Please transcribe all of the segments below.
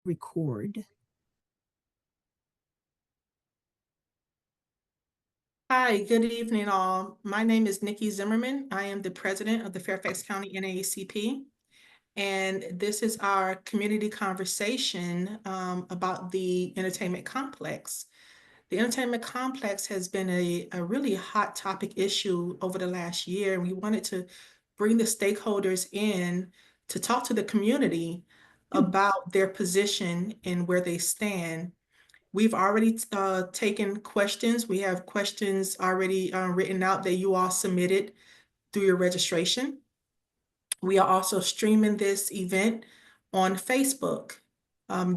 record. Hi, good evening, all. My name is Nikki Zimmerman. I am the president of the Fairfax County NAACP, and this is our community conversation about the entertainment complex. The entertainment complex has been a really hot topic issue over the last year, and we wanted to bring the stakeholders in to talk to the community about their position and where they stand. We've already taken questions. We have questions already written out that you all submitted through your registration. We are also streaming this event on Facebook.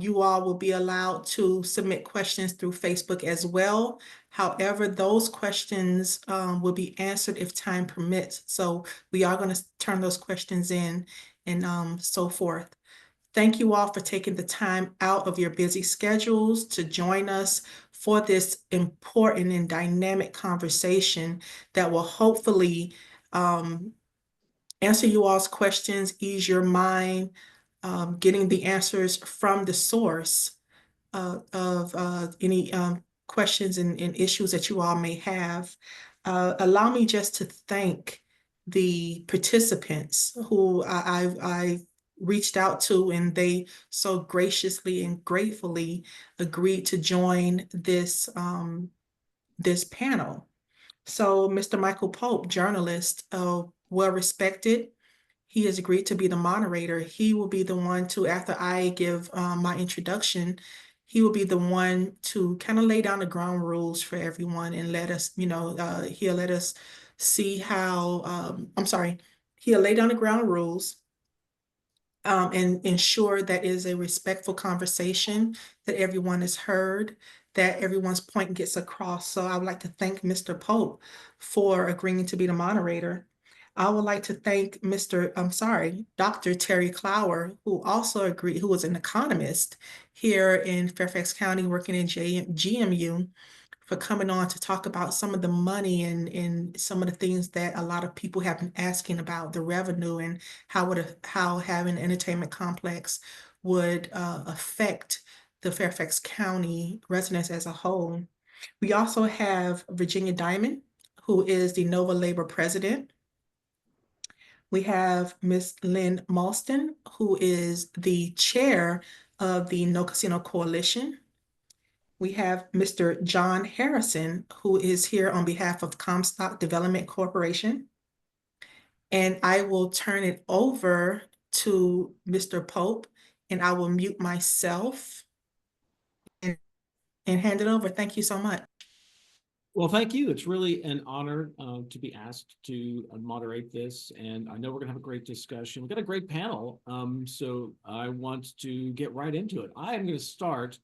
You all will be allowed to submit questions through Facebook as well. However, those questions will be answered if time permits. So we are going to turn those questions in and so forth. Thank you all for taking the time out of your busy schedules to join us for this important and dynamic conversation that will hopefully answer you all's questions, ease your mind, getting the answers from the source of any questions and issues that you all may have. Allow me just to thank the participants who I reached out to, and they so graciously and gratefully agreed to join this panel. So Mr. Michael Pope, journalist, well respected, he has agreed to be the moderator. He will be the one to, after I give my introduction, he will be the one to kind of lay down the ground rules for everyone and let us, he'll let us see how, he'll lay down the ground rules and ensure that is a respectful conversation, that everyone is heard, that everyone's point gets across. So I would like to thank Mr. Pope for agreeing to be the moderator. I would like to thank Dr. Terry Clower, who also agreed, who was an economist here in Fairfax County working in GMU, for coming on to talk about some of the money and some of the things that a lot of people have been asking about, the revenue and how having an entertainment complex would affect the Fairfax County residents as a whole. We also have Virginia Diamond, who is the Nova Labor president. We have Ms. Lynn Malston, who is the chair of the No Casino Coalition. We have Mr. John Harrison, who is here on behalf of Comstock Development Corporation. And I will turn it over to Mr. Pope, and I will mute myself and hand it over. Thank you so much. Well, thank you. It's really an honor to be asked to moderate this, and I know we're going to have a great discussion. We've got a great panel, so I want to get right into it. I am going to start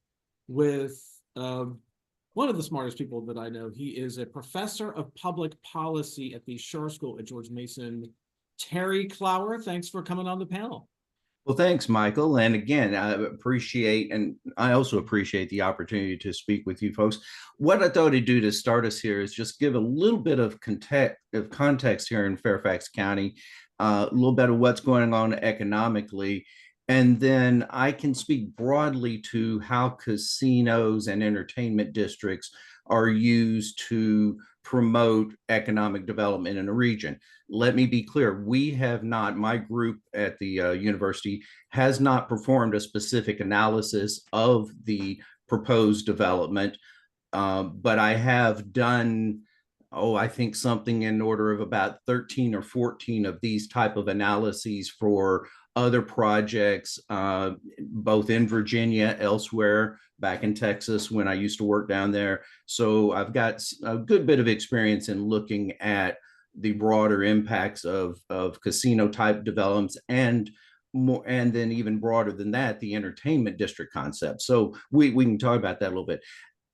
with one of the smartest people that I know. He is a professor of public policy at the Schar School at George Mason. Terry Clower, thanks for coming on the panel. Well, thanks, Michael. And again, I also appreciate the opportunity to speak with you folks. What I thought I'd do to start us here is just give a little bit of context here in Fairfax County, a little bit of what's going on economically. And then I can speak broadly to how casinos and entertainment districts are used to promote economic development in a region. Let me be clear, we have not, my group at the university has not performed a specific analysis of the proposed development, but I have done, I think something in order of about 13 or 14 of these type of analyses for other projects, both in Virginia, elsewhere, back in Texas when I used to work down there. So I've got a good bit of experience in looking at the broader impacts of casino type developments and more, and then even broader than that, the entertainment district concept. So we can talk about that a little bit.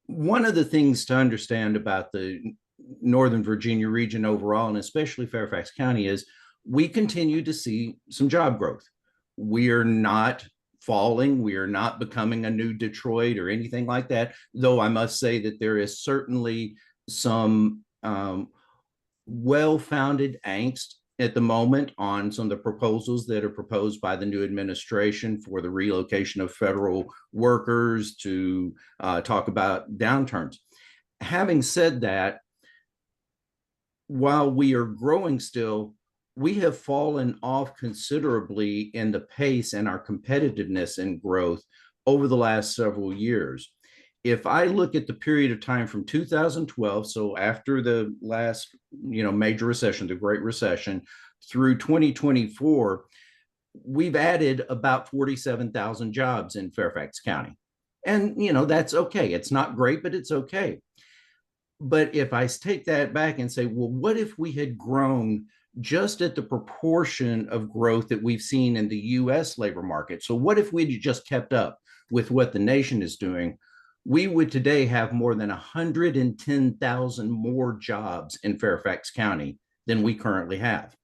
One of the things to understand about the Northern Virginia region overall, and especially Fairfax County, is we continue to see some job growth. We are not falling. We are not becoming a new Detroit or anything like that, though I must say that there is certainly some well-founded angst at the moment on some of the proposals that are proposed by the new administration for the relocation of federal workers to talk about downturns. Having said that, while we are growing still, we have fallen off considerably in the pace and our competitiveness and growth over the last several years. If I look at the period of time from 2012, so after the last major recession, the Great Recession, through 2024, we've added about 47,000 jobs in Fairfax County. And that's okay. It's not great, but it's okay. But if I take that back and say, well, what if we had grown just at the proportion of growth that we've seen in the US labor market? So what if we'd just kept up with what the nation is doing? We would today have more than 110,000 more jobs in Fairfax County than we currently have.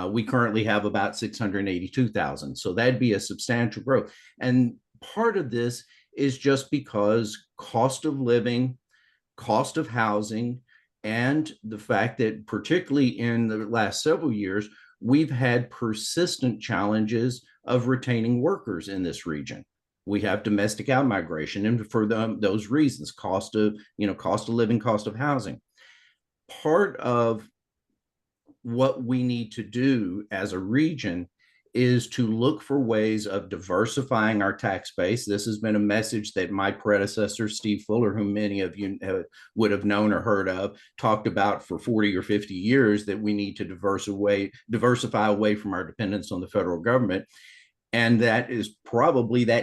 We currently have about 682,000. So that'd be a substantial growth. And part of this is just because cost of living, cost of housing, and the fact that particularly in the last several years, we've had persistent challenges of retaining workers in this region. We have domestic outmigration, and for those reasons, cost of living, cost of housing. Part of what we need to do as a region is to look for ways of diversifying our tax base. This has been a message that my predecessor, Steve Fuller, whom many of you would have known or heard of, talked about for 40 or 50 years, that we need to diversify away from our dependence on the federal government. And that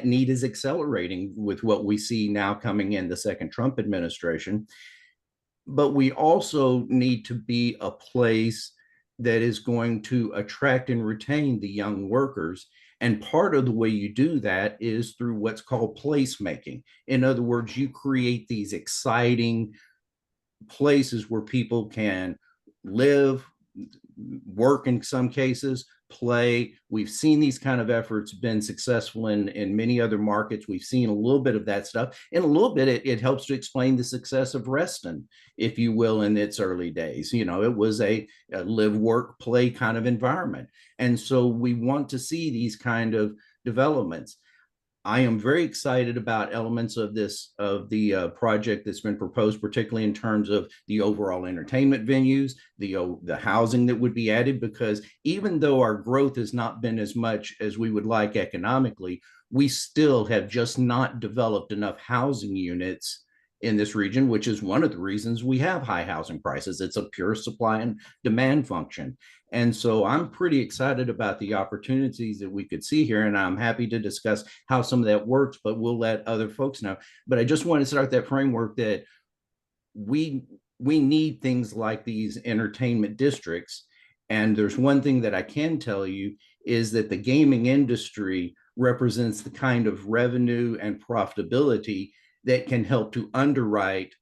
need is accelerating with what we see now coming in the second Trump administration. But we also need to be a place that is going to attract and retain the young workers. And part of the way you do that is through what's called placemaking. In other words, you create these exciting places where people can live, work in some cases, play. We've seen these kind of efforts been successful in many other markets. We've seen a little bit of that stuff. And a little bit, it helps to explain the success of Reston, if you will, in its early days. It was a live, work, play kind of environment. And so we want to see these kind of developments. I am very excited about elements of the project that's been proposed, particularly in terms of the overall entertainment venues, the housing that would be added, because even though our growth has not been as much as we would like economically, we still have just not developed enough housing units in this region, which is one of the reasons we have high housing prices. It's a pure supply and demand function. And so I'm pretty excited about the opportunities that we could see here. And I'm happy to discuss how some of that works, but we'll let other folks know. But I just want to start that framework that we need things like these entertainment districts. And there's one thing that I can tell you is that the gaming industry represents the kind of revenue and profitability that can help to underwrite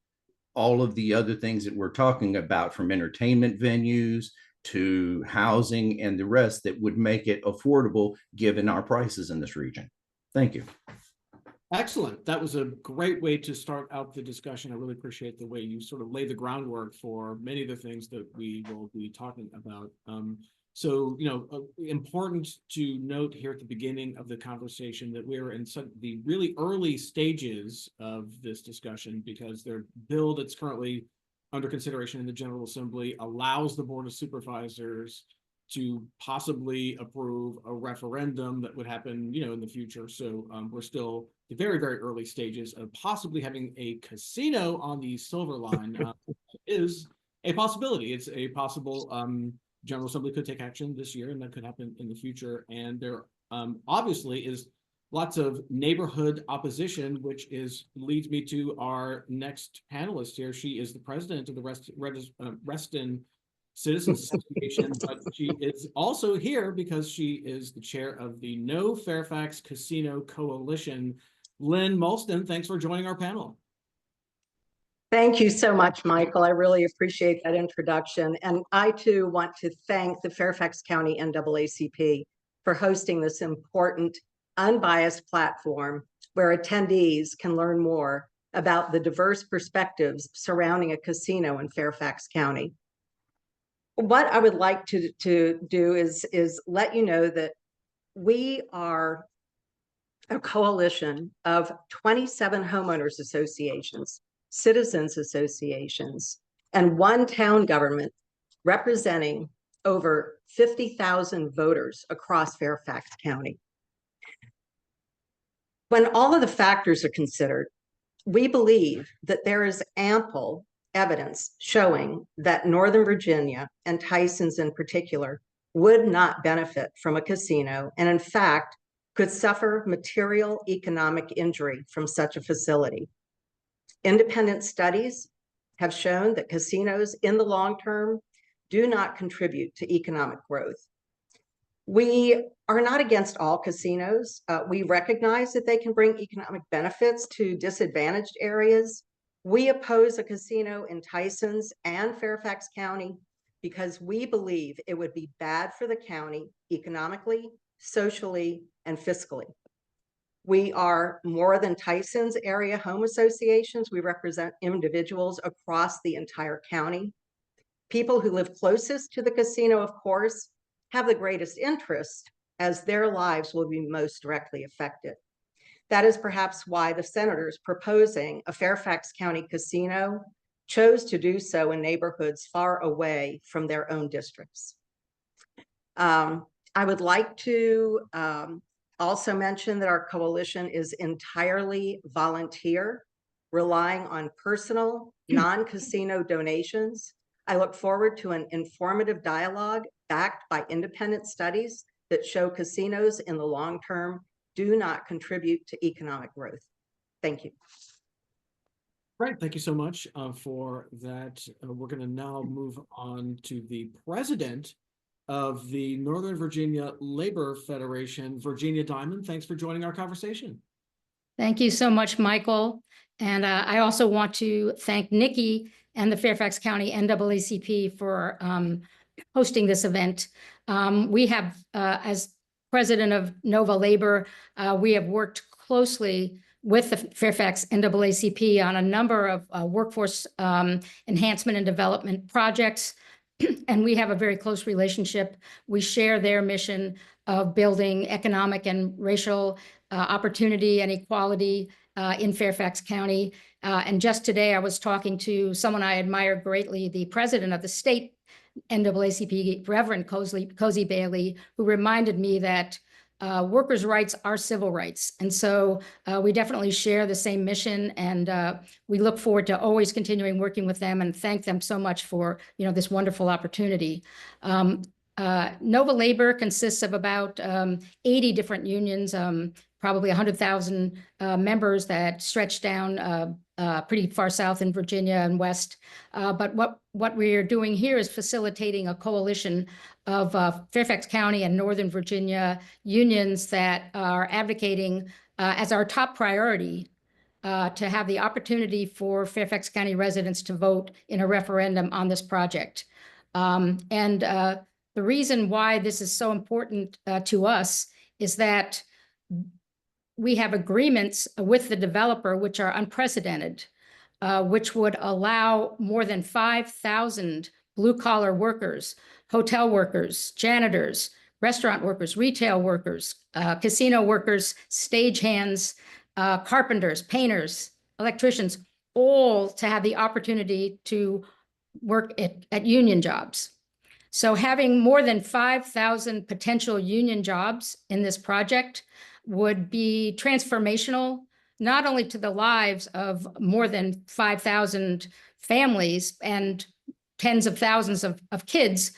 all of the other things that we're talking about, from entertainment venues to housing and the rest, that would make it affordable given our prices in this region. Thank you. Excellent. That was a great way to start out the discussion. I really appreciate the way you sort of lay the groundwork for many of the things that we will be talking about. So, important to note here at the beginning of the conversation that we're in the really early stages of this discussion, because their bill that's currently under consideration in the General Assembly allows the Board of Supervisors to possibly approve a referendum that would happen, in the future. So we're still at the very, very early stages of possibly having a casino on the Silver Line. Is a possibility. It's a possible General Assembly could take action this year, and that could happen in the future. And there obviously is lots of neighborhood opposition, which leads me to our next panelist here. She is the president of the Reston Citizens Association, but she is also here because she is the chair of the No Fairfax Casino Coalition. Lynn Molston, thanks for joining our panel. Thank you so much, Michael. I really appreciate that introduction. And I too want to thank the Fairfax County NAACP for hosting this important, unbiased platform where attendees can learn more about the diverse perspectives surrounding a casino in Fairfax County. what I would like to do is let you know that we are a coalition of 27 homeowners associations, citizens associations, and one town government representing over 50,000 voters across Fairfax County. When all of the factors are considered, we believe that there is ample evidence showing that Northern Virginia, and Tysons in particular, would not benefit from a casino, and in fact, could suffer material economic injury from such a facility. Independent studies have shown that casinos in the long term do not contribute to economic growth. We are not against all casinos. We recognize that they can bring economic benefits to disadvantaged areas. We oppose a casino in Tysons and Fairfax County because we believe it would be bad for the county economically, socially, and fiscally. We are more than Tysons area home associations. We represent individuals across the entire county. People who live closest to the casino, of course, have the greatest interest, as their lives will be most directly affected. That is perhaps why the senators proposing a Fairfax County casino chose to do so in neighborhoods far away from their own districts. I would like to also mention that our coalition is entirely volunteer, relying on personal, non-casino donations. I look forward to an informative dialogue backed by independent studies that show casinos in the long term do not contribute to economic growth. Thank you. Right, thank you so much for that. We're going to now move on to the president of the Northern Virginia Labor Federation, Virginia Diamond. Thanks for joining our conversation. Thank you so much, Michael. And I also want to thank Nikki and the Fairfax County NAACP for hosting this event. We have, as president of Nova Labor, we have worked closely with the Fairfax NAACP on a number of workforce enhancement and development projects. And we have a very close relationship. We share their mission of building economic and racial opportunity and equality in Fairfax County. And just today, I was talking to someone I admire greatly, the president of the state NAACP, Reverend Cozy Bailey, who reminded me that workers' rights are civil rights. And so we definitely share the same mission, and we look forward to always continuing working with them and thank them so much for, this wonderful opportunity. Nova Labor consists of about 80 different unions, probably 100,000 members that stretch down pretty far south in Virginia and west. But what we are doing here is facilitating a coalition of Fairfax County and Northern Virginia unions that are advocating as our top priority to have the opportunity for Fairfax County residents to vote in a referendum on this project. The reason why this is so important to us is that we have agreements with the developer, which are unprecedented, which would allow more than 5,000 blue-collar workers, hotel workers, janitors, restaurant workers, retail workers, casino workers, stagehands, carpenters, painters, electricians, all to have the opportunity to work at union jobs. So having more than 5,000 potential union jobs in this project would be transformational, not only to the lives of more than 5,000 families and tens of thousands of kids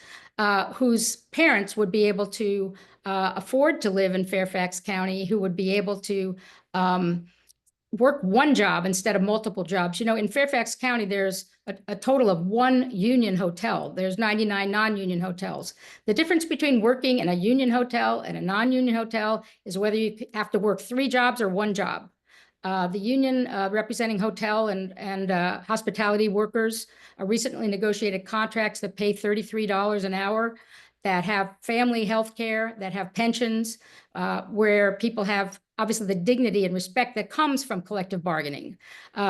whose parents would be able to afford to live in Fairfax County, who would be able to work one job instead of multiple jobs. In Fairfax County, there's a total of one union hotel. There's 99 non-union hotels. The difference between working in a union hotel and a non-union hotel is whether you have to work 3 jobs or 1 job. The union representing hotel and hospitality workers recently negotiated contracts that pay $33 an hour, that have family health care, that have pensions, where people have obviously the dignity and respect that comes from collective bargaining.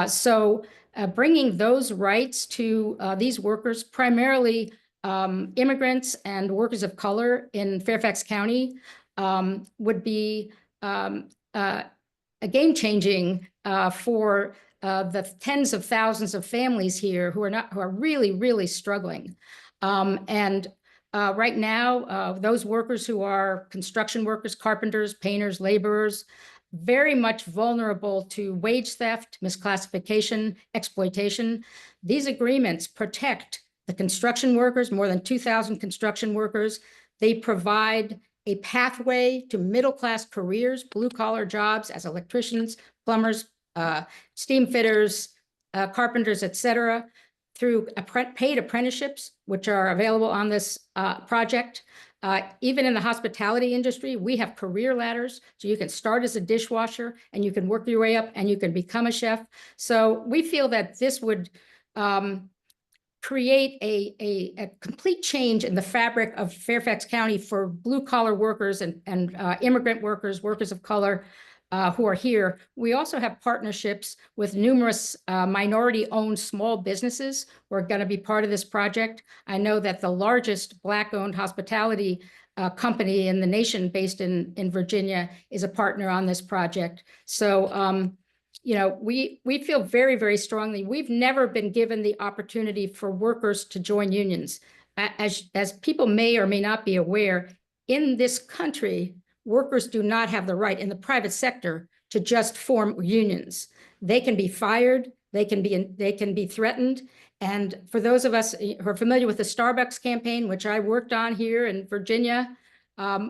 So bringing those rights to these workers, primarily immigrants and workers of color in Fairfax County would be a game-changing for the tens of thousands of families here who are really, really struggling. Right now, those workers who are construction workers, carpenters, painters, laborers, very much vulnerable to wage theft, misclassification, exploitation. These agreements protect the construction workers, more than 2,000 construction workers. They provide a pathway to middle-class careers, blue-collar jobs as electricians, plumbers, steam fitters, carpenters, et cetera, through paid apprenticeships, which are available on this project. Even in the hospitality industry, we have career ladders. So you can start as a dishwasher and you can work your way up and you can become a chef. So we feel that this would create a complete change in the fabric of Fairfax County for blue collar workers and immigrant workers, workers of color who are here. We also have partnerships with numerous minority-owned small businesses who are going to be part of this project. I know that the largest Black-owned hospitality company in the nation based in Virginia is a partner on this project. So, you know, we feel very, very strongly. We've never been given the opportunity for workers to join unions. As people may or may not be aware, in this country, workers do not have the right in the private sector to just form unions. They can be fired, they can be threatened. And for those of us who are familiar with the Starbucks campaign, which I worked on here in Virginia,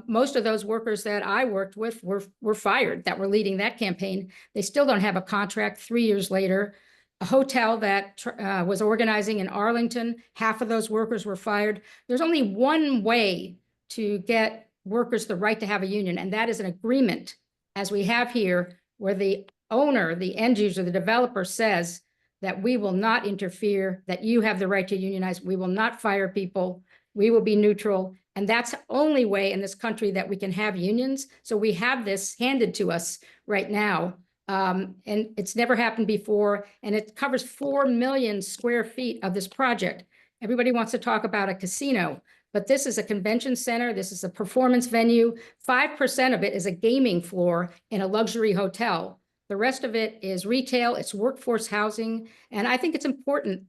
most of those workers that I worked with were fired that were leading that campaign. They still don't have a contract 3 years later. A hotel that was organizing in Arlington, half of those workers were fired. There's only one way to get workers the right to have a union, and that is an agreement, as we have here, where the owner, the end user, the developer says that we will not interfere, that you have the right to unionize, we will not fire people, we will be neutral. And that's the only way in this country that we can have unions. So we have this handed to us right now. And it's never happened before. And it covers 4 million square feet of this project. Everybody wants to talk about a casino, but this is a convention center. This is a performance venue. 5% of it is a gaming floor in a luxury hotel. The rest of it is retail, it's workforce housing. And I think it's important,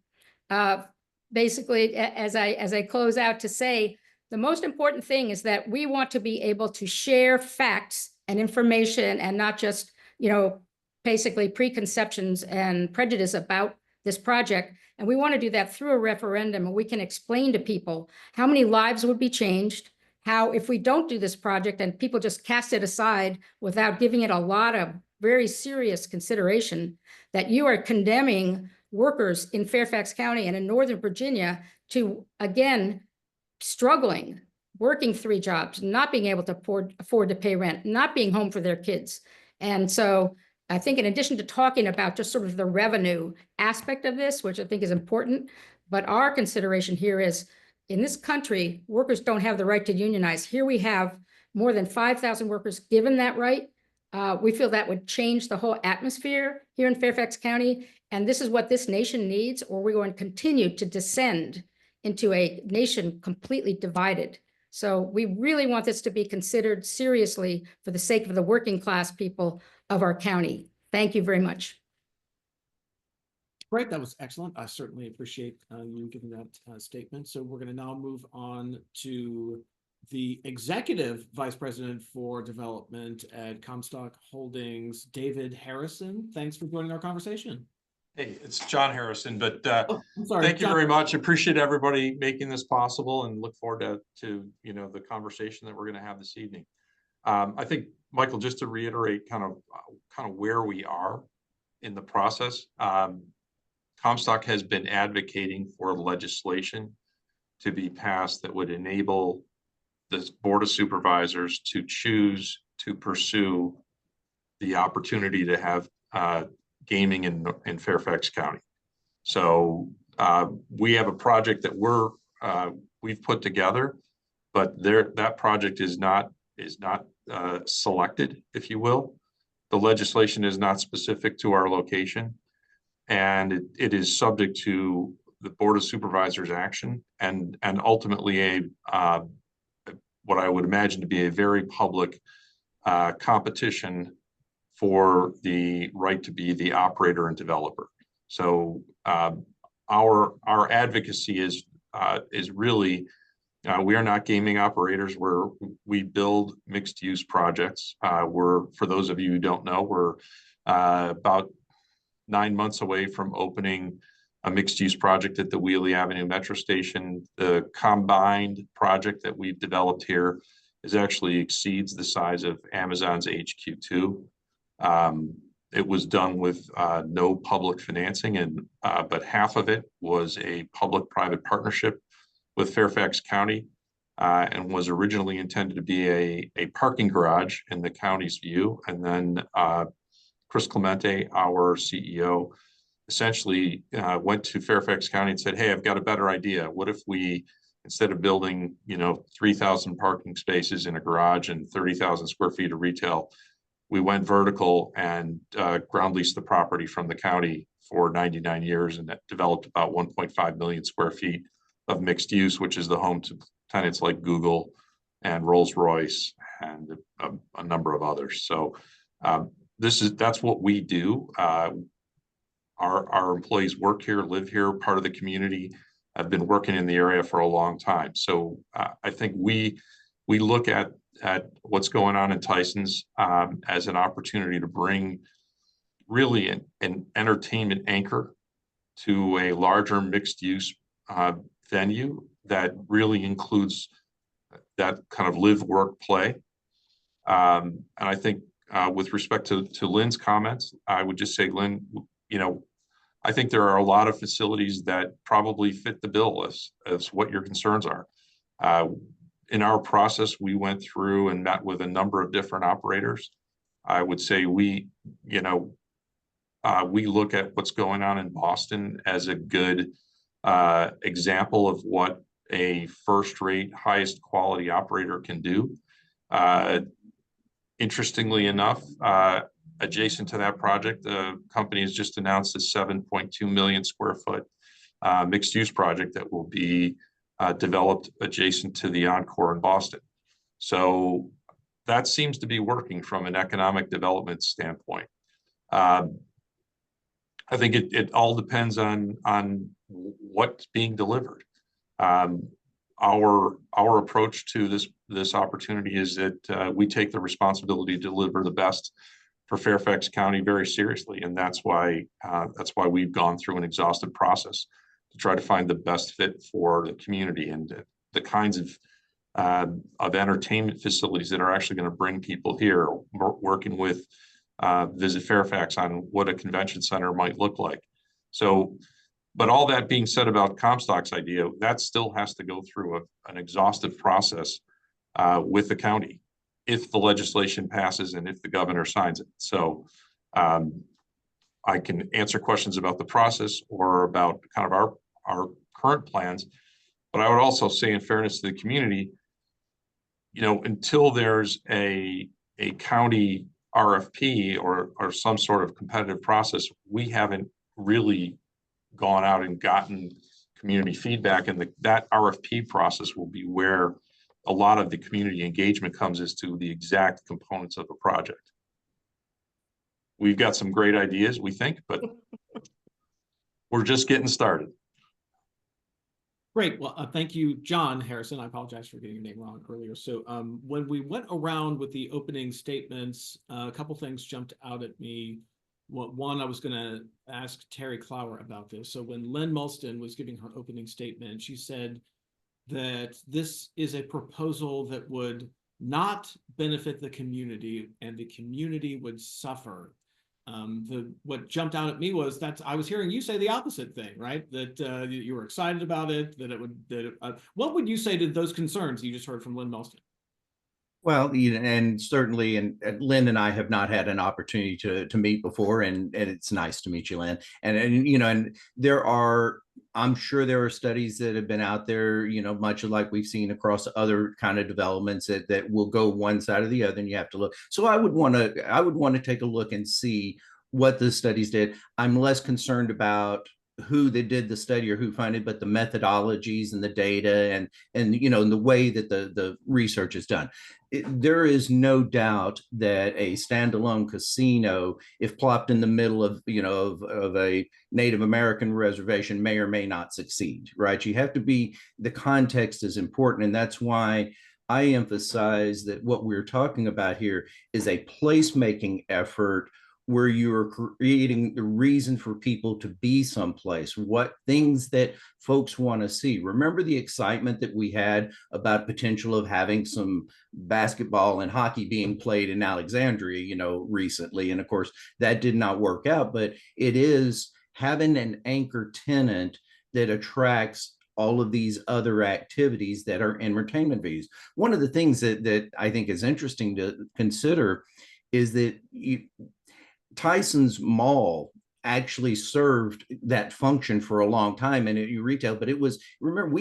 basically, as I close out, to say, the most important thing is that we want to be able to share facts and information and not just, you know, basically preconceptions and prejudice about this project. And we want to do that through a referendum, and we can explain to people how many lives would be changed, how if we don't do this project and people just cast it aside without giving it a lot of very serious consideration, that you are condemning workers in Fairfax County and in Northern Virginia to, again, struggling, working 3 jobs, not being able to afford to pay rent, not being home for their kids. And so I think in addition to talking about just sort of the revenue aspect of this, which I think is important, but our consideration here is, in this country, workers don't have the right to unionize. Here we have more than 5,000 workers given that right. We feel that would change the whole atmosphere here in Fairfax County. And this is what this nation needs, or we're going to continue to descend into a nation completely divided. So we really want this to be considered seriously for the sake of the working class people of our county. Thank you very much. Great, that was excellent. I certainly appreciate you giving that statement. So we're going to now move on to the Executive Vice President for Development at Comstock Holdings, David Harrison. Thanks for joining our conversation. Hey, it's John Harrison, but I'm sorry, thank you John. very much. Appreciate everybody making this possible, and look forward to you know, the conversation that we're going to have this evening. I think, Michael, just to reiterate kind of where we are in the process, Comstock has been advocating for legislation to be passed that would enable the Board of Supervisors to choose to pursue the opportunity to have gaming in Fairfax County. So we have a project that we've put together, but that project is not selected, if you will. The legislation is not specific to our location, and it is subject to the Board of Supervisors action and ultimately what I would imagine to be a very public competition for the right to be the operator and developer. So our advocacy is really we are not gaming operators. We build mixed use projects. For those of you who don't know, we're about 9 months away from opening a mixed use project at the Wheelie Avenue Metro Station. The combined project that we've developed here actually exceeds the size of Amazon's HQ2. It was done with no public financing, but half of it was a public-private partnership with Fairfax County, and was originally intended to be a parking garage in the county's view. And then Chris Clemente, our CEO, essentially went to Fairfax County and said, "Hey, I've got a better idea. What if we, instead of building, 3,000 parking spaces in a garage and 30,000 square feet of retail, we went vertical and ground leased the property from the county for 99 years and that developed about 1.5 million square feet of mixed use, which is the home to tenants like Google and Rolls-Royce and a number of others." So that's what we do. Our employees work here, live here, part of the community, have been working in the area for a long time. So I think we look at what's going on in Tysons as an opportunity to bring really an entertainment anchor to a larger mixed use venue that really includes that kind of live, work, play. And I think with respect to Lynn's comments, I would just say, Lynn, I think there are a lot of facilities that probably fit the bill as what your concerns are. In our process, we went through and met with a number of different operators. I would say we look at what's going on in Boston as a good example of what a first-rate, highest quality operator can do. Interestingly enough, adjacent to that project, the company has just announced a 7.2 million square foot mixed-use project that will be developed adjacent to the Encore in Boston. So that seems to be working from an economic development standpoint. I think it all depends on what's being delivered. Our approach to this opportunity is that we take the responsibility to deliver the best for Fairfax County very seriously, and that's why we've gone through an exhaustive process to try to find the best fit for the community and the kinds of entertainment facilities that are actually going to bring people here. We're working with Visit Fairfax on what a convention center might look like. So, but all that being said about Comstock's idea, that still has to go through an exhaustive process with the county if the legislation passes and if the governor signs it. So I can answer questions about the process or about kind of our current plans, but I would also say, in fairness to the community, until there's a county RFP or some sort of competitive process, we haven't really gone out and gotten community feedback, and that RFP process will be where a lot of the community engagement comes as to the exact components of a project. We've got some great ideas, we think, but we're just getting started. Great. Well, thank you, John Harrison. I apologize for getting your name wrong earlier. So when we went around with the opening statements, a couple things jumped out at me. One, I was going to ask Terry Clower about this. So when Lynn Mulston was giving her opening statement, she said that this is a proposal that would not benefit the community and the community would suffer. What jumped out at me was that I was hearing you say the opposite thing, right? That you were excited about it, that it would, what would you say to those concerns you just heard from Lynn Mulston? Well, and certainly, and Lynn and I have not had an opportunity to meet before, and it's nice to meet you, Lynn. And and there are, I'm sure there are studies that have been out there, much like we've seen across other kind of developments that will go one side or the other, and you have to look. So I would want to take a look and see what the studies did. I'm less concerned about who they did the study or who funded, but the methodologies and the data and the way that the research is done. There is no doubt that a standalone casino, if plopped in the middle of of a Native American reservation, may or may not succeed. Right? You have to be, the context is important, and that's why I emphasize that what we're talking about here is a placemaking effort where you're creating the reason for people to be someplace, what things that folks want to see. Remember the excitement that we had about potential of having some basketball and hockey being played in Alexandria, recently. And of course, that did not work out, but it is having an anchor tenant that attracts all of these other activities that are entertainment venues. One of the things that I think is interesting to consider is that Tysons Mall actually served that function for a long time and retail, but it was, remember,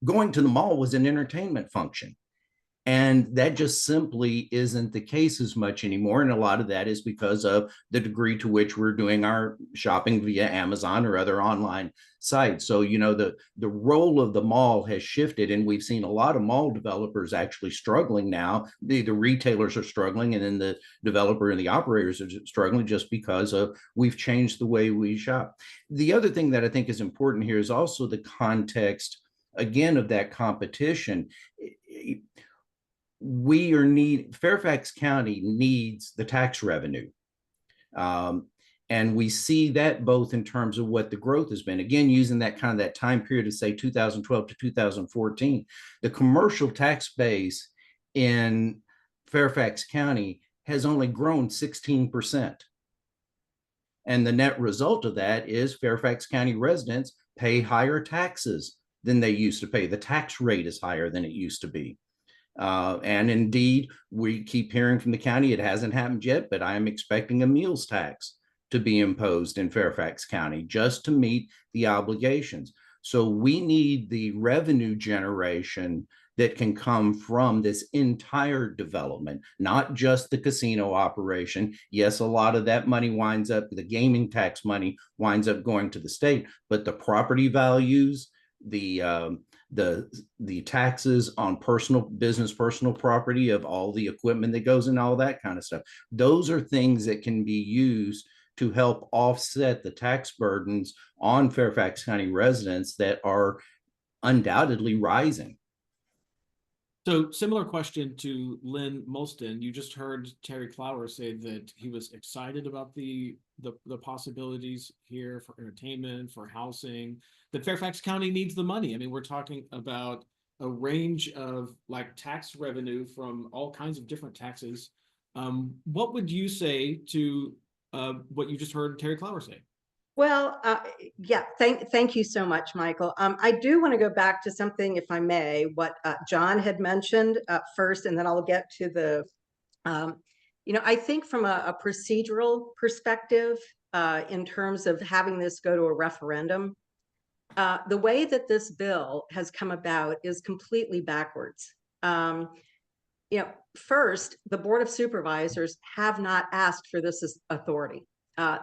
going to the mall was an entertainment function. And that just simply isn't the case as much anymore. And a lot of that is because of the degree to which we're doing our shopping via Amazon or other online sites. So, the role of the mall has shifted, and we've seen a lot of mall developers actually struggling now. The retailers are struggling, and then the developer and the operators are struggling just because of we've changed the way we shop. The other thing that I think is important here is also the context, again, of that competition. Fairfax County needs the tax revenue. And we see that both in terms of what the growth has been. Again, using that time period of say 2012 to 2014, the commercial tax base in Fairfax County has only grown 16%. And the net result of that is Fairfax County residents pay higher taxes than they used to pay. The tax rate is higher than it used to be. And indeed, we keep hearing from the county, it hasn't happened yet, but I am expecting a meals tax to be imposed in Fairfax County just to meet the obligations. So we need the revenue generation that can come from this entire development, not just the casino operation. Yes, a lot of that money winds up, the gaming tax money winds up going to the state, but the property values, the taxes on personal property of all the equipment that goes in, all that kind of stuff. Those are things that can be used to help offset the tax burdens on Fairfax County residents that are undoubtedly rising. So similar question to Lynn Molston. You just heard Terry Clower say that he was excited about the possibilities here for entertainment, for housing, that Fairfax County needs the money. I mean, we're talking about a range of tax revenue from all kinds of different taxes. What would you say to what you just heard Terry Clower say? Well, yeah, thank you so much, Michael. I do want to go back to something, if I may, what John had mentioned first, and then I'll get to the, I think from a procedural perspective, in terms of having this go to a referendum, the way that this bill has come about is completely backwards. First, the Board of Supervisors have not asked for this authority.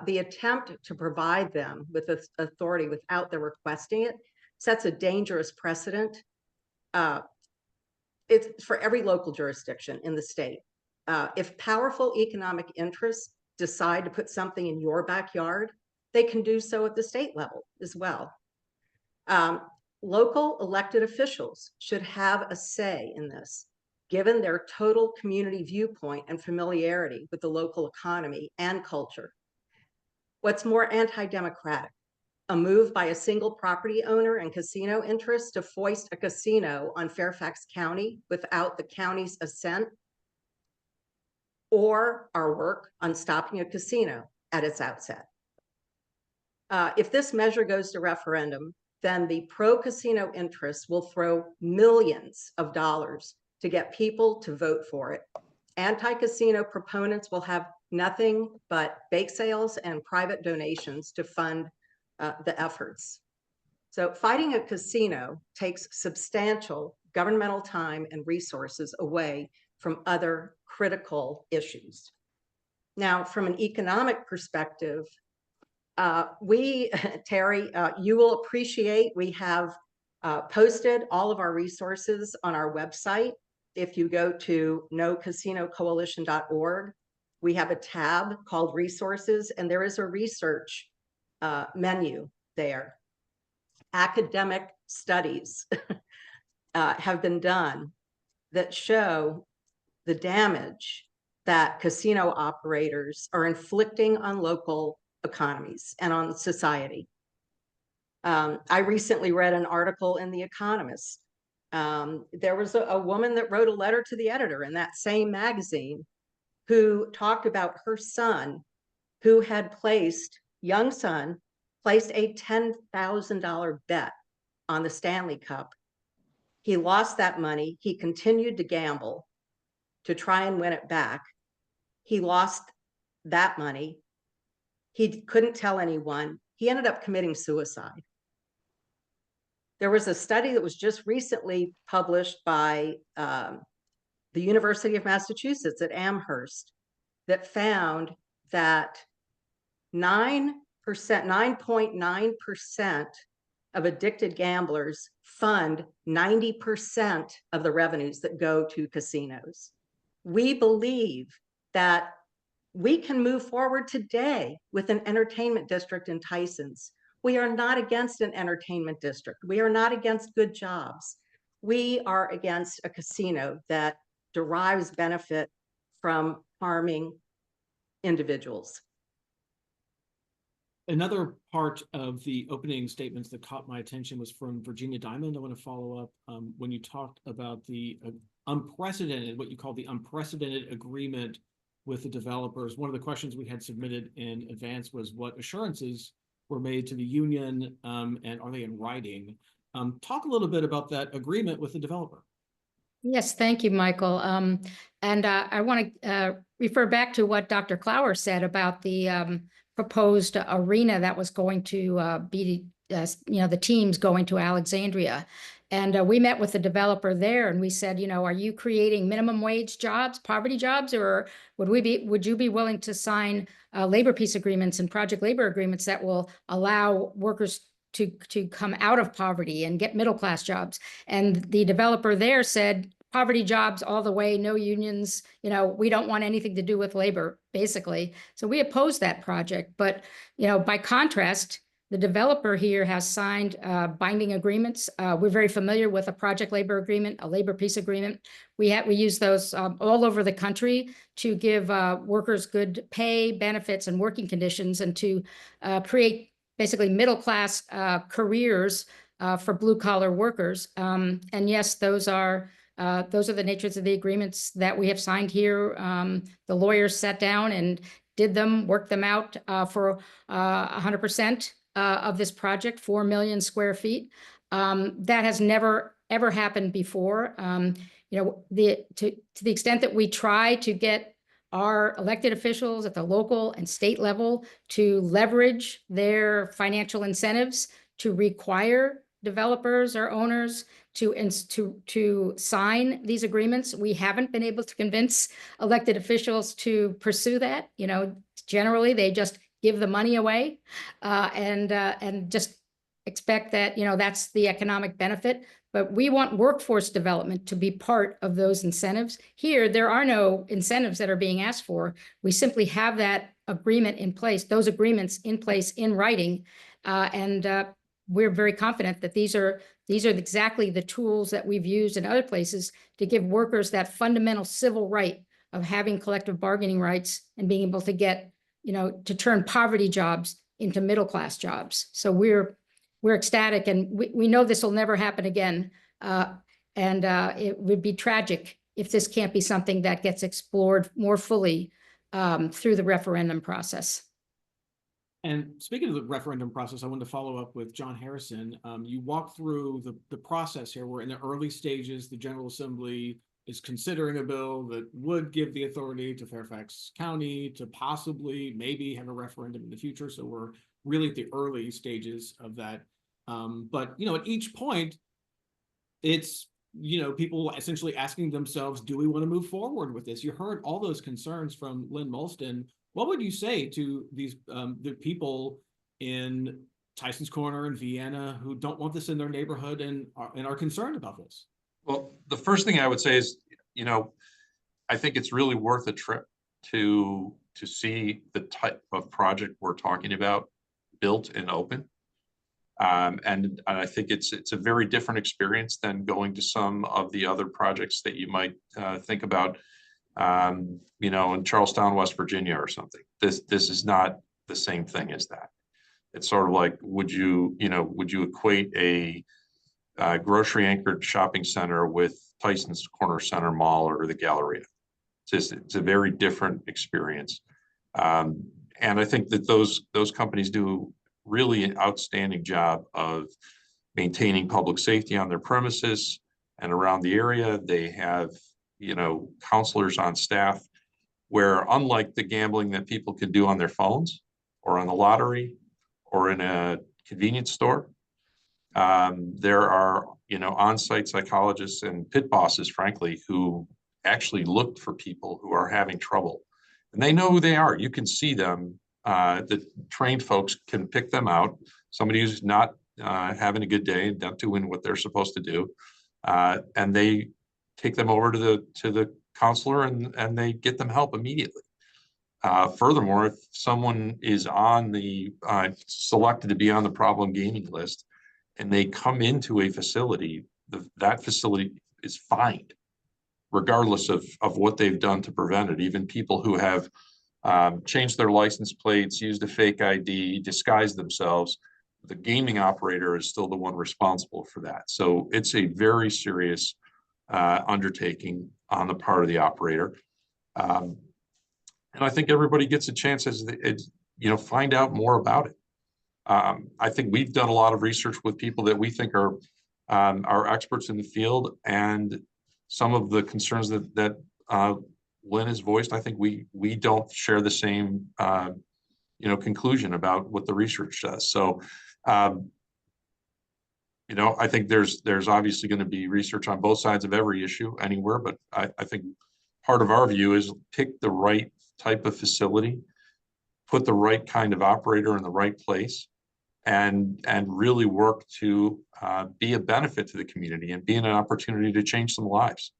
The attempt to provide them with this authority without their requesting it sets a dangerous precedent. It's for every local jurisdiction in the state. If powerful economic interests decide to put something in your backyard, they can do so at the state level as well. Local elected officials should have a say in this, given their total community viewpoint and familiarity with the local economy and culture. What's more anti-democratic? A move by a single property owner and casino interest to foist a casino on Fairfax County without the county's assent? Or our work on stopping a casino at its outset? If this measure goes to referendum, then the pro-casino interests will throw millions of dollars to get people to vote for it. Anti-casino proponents will have nothing but bake sales and private donations to fund the efforts. So fighting a casino takes substantial governmental time and resources away from other critical issues. Now, from an economic perspective, Terry, you will appreciate, we have posted all of our resources on our website. If you go to nocasinocoalition.org, we have a tab called resources, and there is a research menu there. Academic studies have been done that show the damage that casino operators are inflicting on local economies and on society. I recently read an article in The Economist. There was a woman that wrote a letter to the editor in that same magazine who talked about her son who had young son, placed a $10,000 bet on the Stanley Cup. He lost that money. He continued to gamble to try and win it back. He lost that money. He couldn't tell anyone. He ended up committing suicide. There was a study that was just recently published by the University of Massachusetts at Amherst that found that 9.9% of addicted gamblers fund 90% of the revenues that go to casinos. We believe that we can move forward today with an entertainment district in Tysons. We are not against an entertainment district. We are not against good jobs. We are against a casino that derives benefit from harming individuals. Another part of the opening statements that caught my attention was from Virginia Diamond. I want to follow up when you talked about the unprecedented, what you call the unprecedented agreement with the developers. One of the questions we had submitted in advance was what assurances were made to the union, and are they in writing? Talk a little bit about that agreement with the developer. Yes, thank you, Michael. And I want to refer back to what Dr. Clower said about the proposed arena that was going to be, the teams going to Alexandria. And we met with the developer there and we said, are you creating minimum wage jobs, poverty jobs, or would you be willing to sign labor peace agreements and project labor agreements that will allow workers to come out of poverty and get middle class jobs? And the developer there said, poverty jobs all the way, no unions, we don't want anything to do with labor, basically. So we opposed that project. But, by contrast, the developer here has signed binding agreements. We're very familiar with a project labor agreement, a labor peace agreement. We use those all over the country to give workers good pay, benefits, and working conditions, and to create basically middle-class careers for blue-collar workers. And yes, those are the natures of the agreements that we have signed here. The lawyers sat down and worked them out for 100% of this project, 4 million square feet. That has never, ever happened before. To the extent that we try to get our elected officials at the local and state level to leverage their financial incentives to require developers or owners to sign these agreements. We haven't been able to convince elected officials to pursue that. Generally they just give the money away and just expect that, that's the economic benefit. But we want workforce development to be part of those incentives. Here, there are no incentives that are being asked for. We simply have that agreement in place, those agreements in place in writing. And we're very confident that these are exactly the tools that we've used in other places to give workers that fundamental civil right of having collective bargaining rights and being able to get, to turn poverty jobs into middle-class jobs. So we're ecstatic, and we know this will never happen again. And it would be tragic if this can't be something that gets explored more fully through the referendum process. And speaking of the referendum process, I wanted to follow up with John Harrison. You walked through the process here. We're in the early stages. The General Assembly is considering a bill that would give the authority to Fairfax County to possibly maybe have a referendum in the future. So we're really at the early stages of that. But, at each point, it's, people essentially asking themselves, do we want to move forward with this? You heard all those concerns from Lynn Molston. What would you say to these the people in Tysons Corner and Vienna who don't want this in their neighborhood and are concerned about this? Well, the first thing I would say is, I think it's really worth a trip to see the type of project we're talking about built and open. And I think it's a very different experience than going to some of the other projects that you might think about, in Charlestown, West Virginia or something. This is not the same thing as that. It's sort of like, would you equate a grocery anchored shopping center with Tysons Corner Center Mall or the Galleria? It's a very different experience. And I think that those companies do really an outstanding job of maintaining public safety on their premises and around the area. They have, counselors on staff where, unlike the gambling that people can do on their phones or on the lottery or in a convenience store, there are, on-site psychologists and pit bosses, frankly, who actually look for people who are having trouble. And they know who they are. You can see them. The trained folks can pick them out. Somebody who's not having a good day and not doing what they're supposed to do, and they take them over to the counselor and they get them help immediately. Furthermore, if someone is on the selected to be on the problem gaming list and they come into a facility, that facility is fined, regardless of what they've done to prevent it. Even people who have changed their license plates, used a fake ID, disguised themselves, the gaming operator is still the one responsible for that. So it's a very serious undertaking on the part of the operator. And I think everybody gets a chance as find out more about it. I think we've done a lot of research with people that we think are experts in the field, and some of the concerns that Lynn has voiced, I think we don't share the same conclusion about what the research does. So I think there's obviously going to be research on both sides of every issue anywhere, but I think part of our view is pick the right type of facility, put the right kind of operator in the right place, and really work to be a benefit to the community and be an opportunity to change some lives.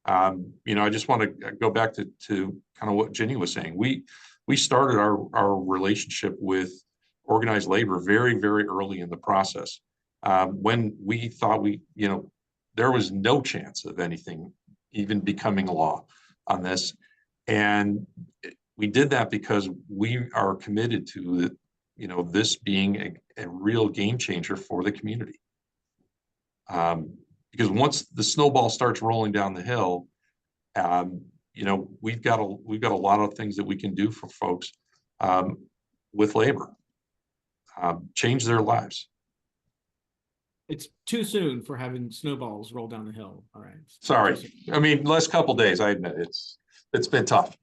I just want to go back to kind of what Ginny was saying. We started our relationship with organized labor very, very early in the process, when we thought there was no chance of anything even becoming a law on this. And we did that because we are committed to this being a real game changer for the community. Because once the snowball starts rolling down the hill, we've got a lot of things that we can do for folks with labor, change their lives. It's too soon for having snowballs roll down the hill. All right. Sorry. I mean, last couple of days, I admit it's been tough.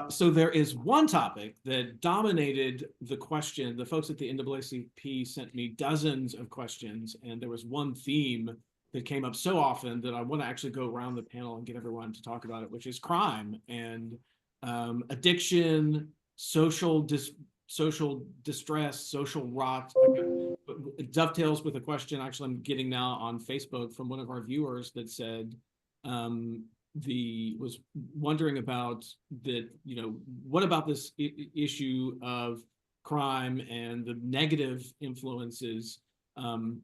So there is one topic that dominated the question. The folks at the NAACP sent me dozens of questions, and there was one theme that came up so often that I want to actually go around the panel and get everyone to talk about it, which is crime and addiction, social distress, social rot. It dovetails with a question actually I'm getting now on Facebook from one of our viewers that said was wondering about that, what about this issue of crime and the negative influences, and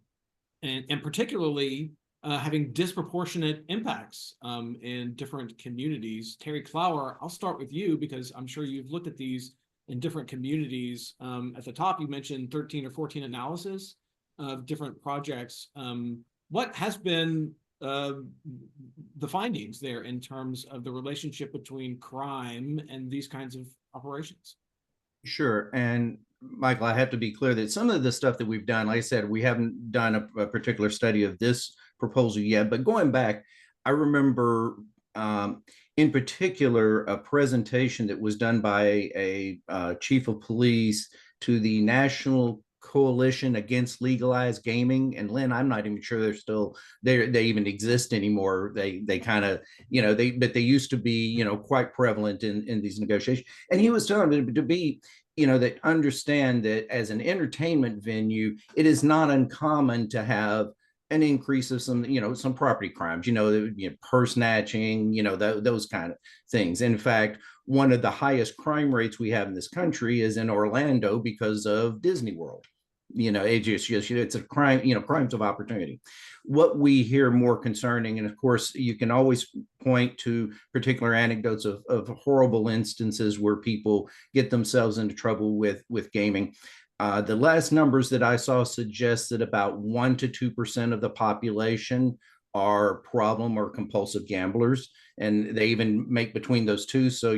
particularly having disproportionate impacts in different communities. Terry Clower, I'll start with you because I'm sure you've looked at these in different communities. At the top, you mentioned 13 or 14 analysis of different projects. What has been the findings there in terms of the relationship between crime and these kinds of operations? Sure. And Michael, I have to be clear that some of the stuff that we've done, like I said, we haven't done a particular study of this proposal yet, but going back, I remember in particular a presentation that was done by a chief of police to the National Coalition Against Legalized Gaming. And Lynn, I'm not even sure they're still there, they even exist anymore. They kind of, but they used to be, quite prevalent in these negotiations. And he was telling me to be, that understand that as an entertainment venue, it is not uncommon to have an increase of some property crimes, purse snatching, those kind of things. In fact, one of the highest crime rates we have in this country is in Orlando because of Disney World. It's a crime, crimes of opportunity. What we hear more concerning, and of course, you can always point to particular anecdotes of horrible instances where people get themselves into trouble with gaming. The last numbers that I saw suggest that about 1 to 2% of the population are problem or compulsive gamblers, and they even make between those two. So,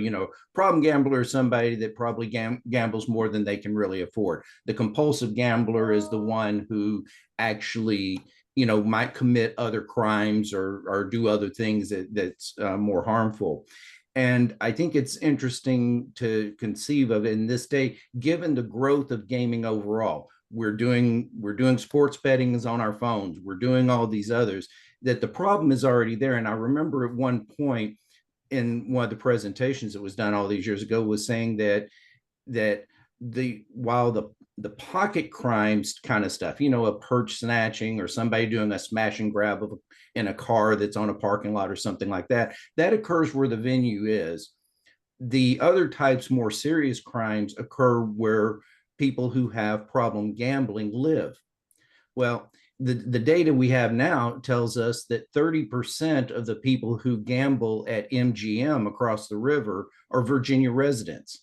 problem gambler is somebody that probably gambles more than they can really afford. The compulsive gambler is the one who actually, might commit other crimes or do other things that's more harmful. And I think it's interesting to conceive of in this day, given the growth of gaming overall. We're doing sports bettings on our phones. We're doing all these others, that the problem is already there. And I remember at one point in one of the presentations that was done all these years ago was saying that while the pocket crimes kind of stuff, a purse snatching or somebody doing a smash and grab in a car that's on a parking lot or something like that, that occurs where the venue is. The other types, more serious crimes, occur where people who have problem gambling live. Well, the data we have now tells us that 30% of the people who gamble at MGM across the river are Virginia residents.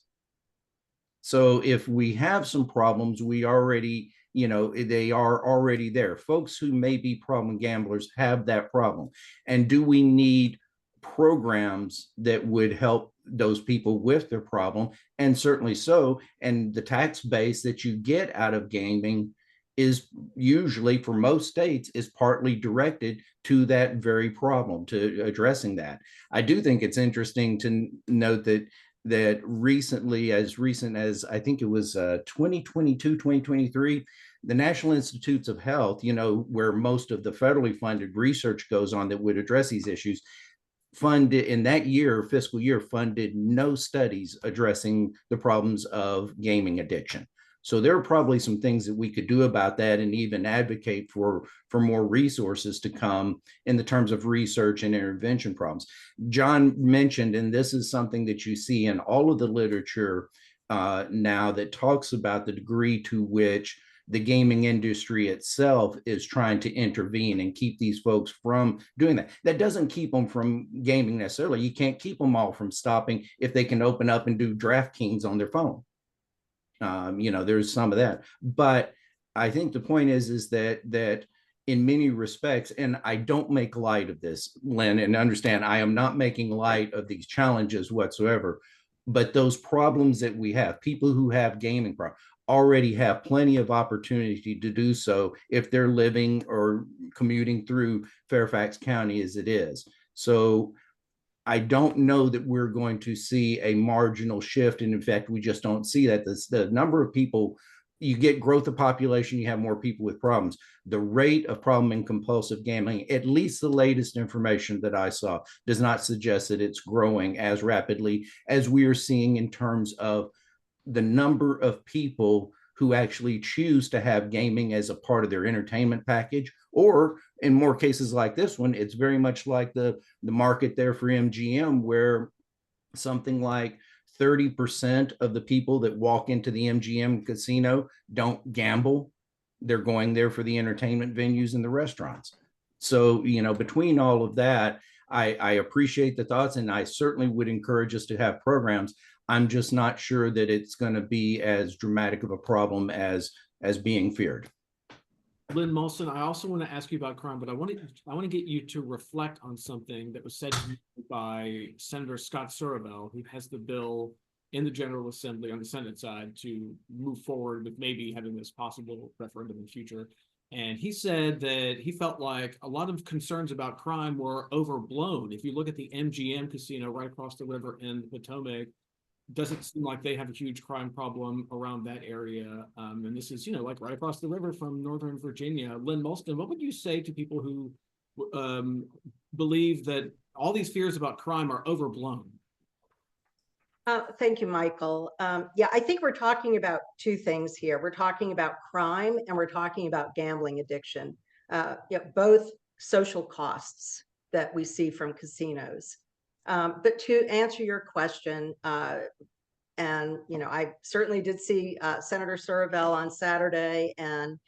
So if we have some problems, we already, they are already there. Folks who may be problem gamblers have that problem. And do we need programs that would help those people with their problem? And certainly so. And the tax base that you get out of gaming is usually, for most states, is partly directed to that very problem, to addressing that. I do think it's interesting to note that recently, as recent as I think it was 2022, 2023, the National Institutes of Health, where most of the federally funded research goes on that would address these issues, funded in that year, fiscal year, funded no studies addressing the problems of gaming addiction. So there are probably some things that we could do about that, and even advocate for more resources to come in the terms of research and intervention problems. John mentioned, and this is something that you see in all of the literature now that talks about the degree to which the gaming industry itself is trying to intervene and keep these folks from doing that. That doesn't keep them from gaming necessarily. You can't keep them all from stopping if they can open up and do DraftKings on their phone. There's some of that, but I think the point is that in many respects, and I don't make light of this, Lynn, and understand I am not making light of these challenges whatsoever, but those problems that we have, people who have gaming problems already have plenty of opportunity to do so if they're living or commuting through Fairfax County as it is. So I don't know that we're going to see a marginal shift. And in fact, we just don't see that. The number of people, you get growth of population, you have more people with problems. The rate of problem and compulsive gambling, at least the latest information that I saw, does not suggest that it's growing as rapidly as we are seeing in terms of the number of people who actually choose to have gaming as a part of their entertainment package. Or in more cases like this one, it's very much like the market there for MGM, where something like 30% of the people that walk into the MGM casino don't gamble. They're going there for the entertainment venues and the restaurants. So, between all of that, I appreciate the thoughts, and I certainly would encourage us to have programs. I'm just not sure that it's going to be as dramatic of a problem as being feared. Lynn Molson, I also want to ask you about crime, but I want to get you to reflect on something that was said by Senator Scott Surabel, who has the bill in the General Assembly on the Senate side to move forward with maybe having this possible referendum in the future. And he said that he felt like a lot of concerns about crime were overblown. If you look at the MGM casino right across the river in Potomac, doesn't seem like they have a huge crime problem around that area. And this is, like right across the river from Northern Virginia. Lynn Molson, what would you say to people who believe that all these fears about crime are overblown? Thank you, Michael. Yeah, I think we're talking about two things here. We're talking about crime and we're talking about gambling addiction. Yeah, both social costs that we see from casinos. But to answer your question, and I certainly did see Senator Surville on Saturday, and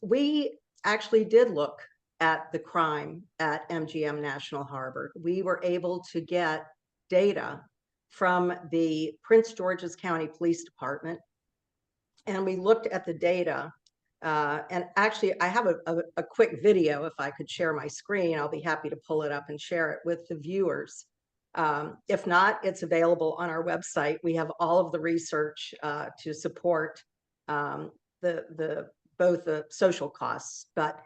we actually did look at the crime at MGM National Harbor. We were able to get data from the Prince George's County Police Department, and we looked at the data. And actually, I have a quick video. If I could share my screen, I'll be happy to pull it up and share it with the viewers. If not, it's available on our website. We have all of the research to support both the social costs. But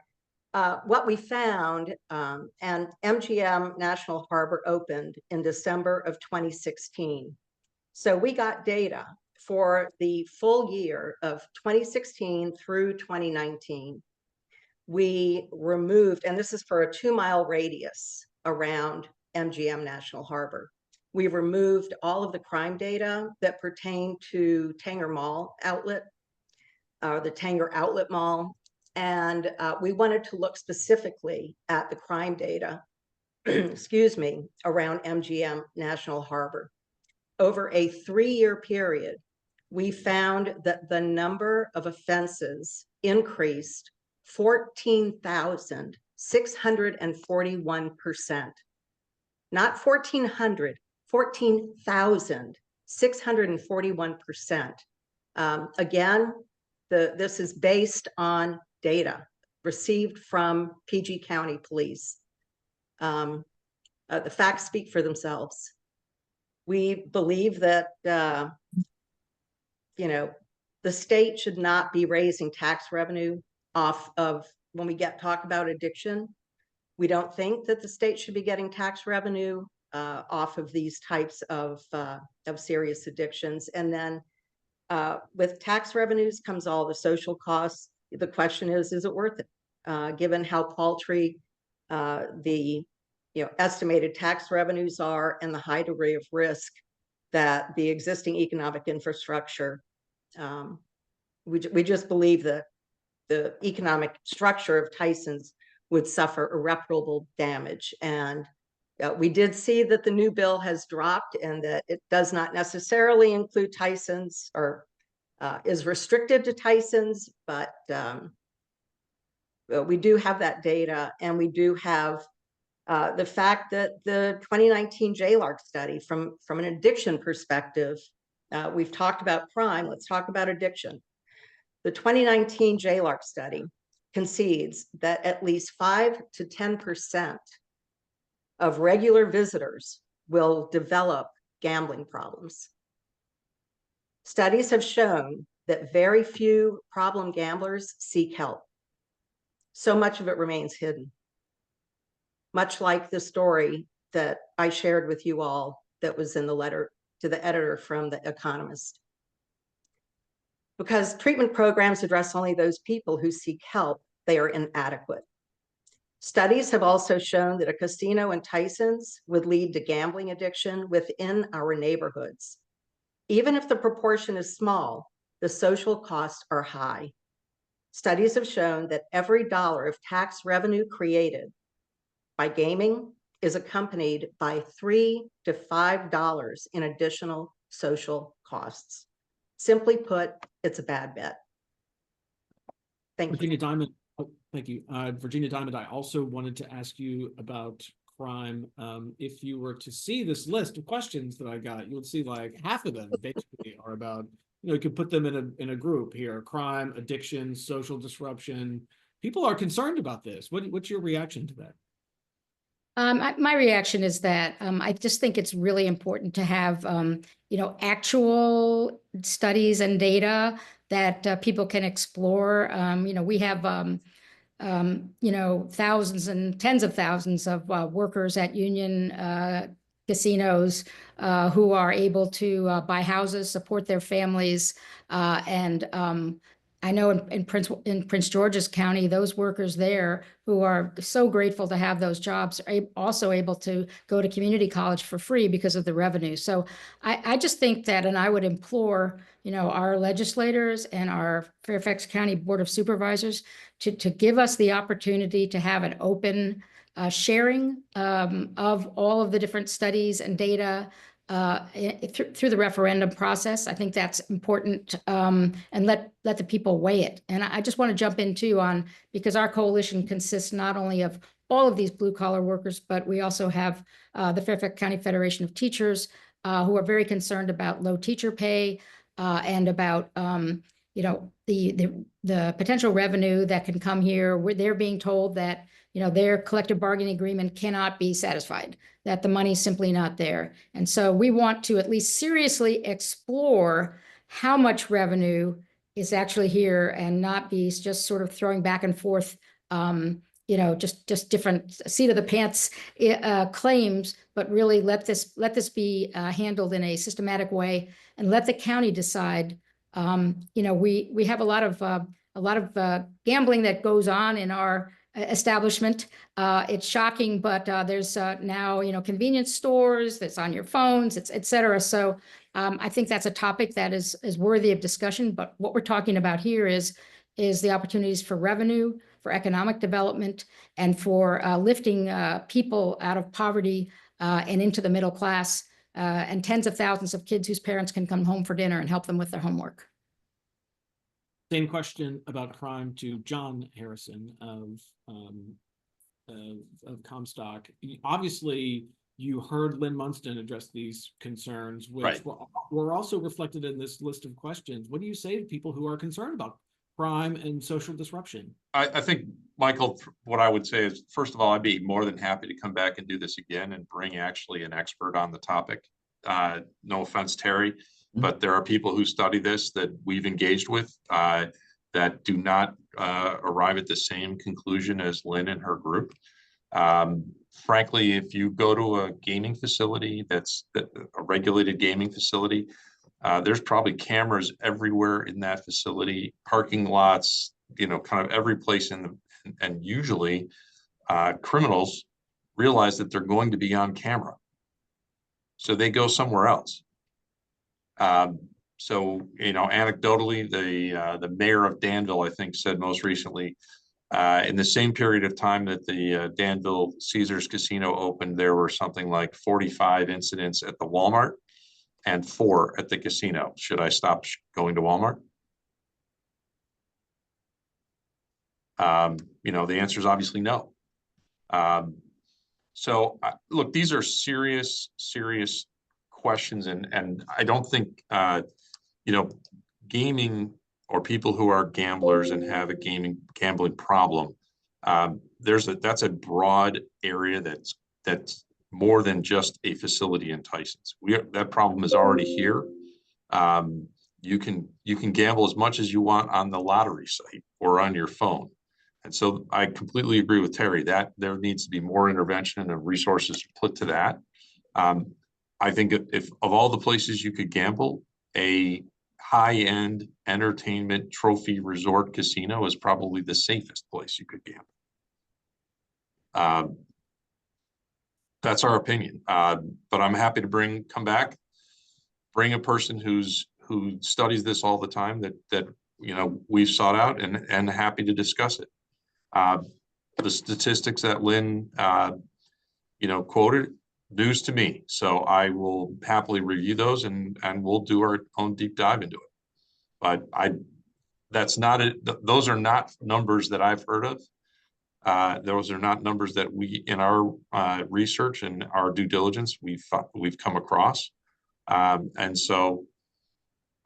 what we found, and MGM National Harbor opened in December of 2016. So we got data for the full year of 2016 through 2019. We removed, and this is for a 2-mile radius around MGM National Harbor. We removed all of the crime data that pertain to Tanger Mall outlet, the Tanger Outlet Mall, and we wanted to look specifically at the crime data, excuse me, around MGM National Harbor. Over a 3-year period, we found that the number of offenses increased 14,641%. Not 1,400, 14,641%. Again, this is based on data received from PG County Police. The facts speak for themselves. We believe that the state should not be raising tax revenue off of when we talk about addiction. We don't think that the state should be getting tax revenue off of these types of serious addictions. And then with tax revenues comes all the social costs. The question is it worth it? Given how paltry the estimated tax revenues are and the high degree of risk that the existing economic infrastructure, we just believe that the economic structure of Tysons would suffer irreparable damage. And we did see that the new bill has dropped and that it does not necessarily include Tysons or is restricted to Tysons, but we do have that data, and we do have the fact that the 2019 JLARC study, from an addiction perspective, we've talked about crime, let's talk about addiction. The 2019 JLARC study concedes that at least 5 to 10% of regular visitors will develop gambling problems. Studies have shown that very few problem gamblers seek help. So much of it remains hidden. Much like the story that I shared with you all that was in the letter to the editor from The Economist. Because treatment programs address only those people who seek help, they are inadequate. Studies have also shown that a casino in Tysons would lead to gambling addiction within our neighborhoods. Even if the proportion is small, the social costs are high. Studies have shown that every dollar of tax revenue created by gaming is accompanied by $3 to $5 in additional social costs. Simply put, it's a bad bet. Thank Virginia you. Diamond, thank you. Virginia Diamond, I also wanted to ask you about crime. If you were to see this list of questions that I got, you would see like half of them basically are about, you could put them in a group here: crime, addiction, social disruption. People are concerned about this. What's your reaction to that? My reaction is that I just think it's really important to have, actual studies and data that people can explore. We have, thousands and tens of thousands of workers at union casinos who are able to buy houses, support their families, and I know in Prince George's County, those workers there who are so grateful to have those jobs are also able to go to community college for free because of the revenue. So I just think that, and I would implore, our legislators and our Fairfax County Board of Supervisors to give us the opportunity to have an open sharing of all of the different studies and data through the referendum process. I think that's important, and let the people weigh it. And I just want to jump in too because our coalition consists not only of all of these blue collar workers, but we also have the Fairfax County Federation of Teachers who are very concerned about low teacher pay and about the potential revenue that can come here. They're being told that their collective bargaining agreement cannot be satisfied, that the money's simply not there. And so we want to at least seriously explore how much revenue is actually here and not be just sort of throwing back and forth, just different seat of the pants claims, but really let this be handled in a systematic way and let the county decide. We have a lot of gambling that goes on in our establishment. It's shocking, but there's now, convenience stores that's on your phones, et cetera. So I think that's a topic that is worthy of discussion. But what we're talking about here is the opportunities for revenue, for economic development, and for lifting people out of poverty and into the middle class, and tens of thousands of kids whose parents can come home for dinner and help them with their homework. Same question about crime to John Harrison of Comstock. Obviously, you heard Lynn Munston address these concerns, which Right. were also reflected in this list of questions. What do you say to people who are concerned about crime and social disruption? I think, Michael, what I would say is, first of all, I'd be more than happy to come back and do this again and bring actually an expert on the topic. No offense, Terry, but there are people who study this that we've engaged with that do not arrive at the same conclusion as Lynn and her group. Frankly, if you go to a gaming facility that's a regulated gaming facility, there's probably cameras everywhere in that facility, parking lots, kind of every place and usually criminals realize that they're going to be on camera. So they go somewhere else. So, anecdotally, the mayor of Danville, I think, said most recently, in the same period of time that the Danville Caesars Casino opened, there were something like 45 incidents at the Walmart and 4 at the casino. Should I stop going to Walmart? The answer is obviously no. So look, these are serious questions, and I don't think gaming or people who are gamblers and have a gambling problem, that's a broad area that's more than just a facility in Tysons. That problem is already here. You can gamble as much as you want on the lottery site or on your phone. And so I completely agree with Terry that there needs to be more intervention and resources put to that. I think if of all the places you could gamble, a high-end entertainment trophy resort casino is probably the safest place you could gamble. That's our opinion. But I'm happy to come back, bring a person who studies this all the time that we've sought out and happy to discuss it. The statistics that Lynn quoted, news to me. So I will happily review those and we'll do our own deep dive into it. But that's not it. Those are not numbers that I've heard of. Those are not numbers that we, in our research and our due diligence, we've come across. And so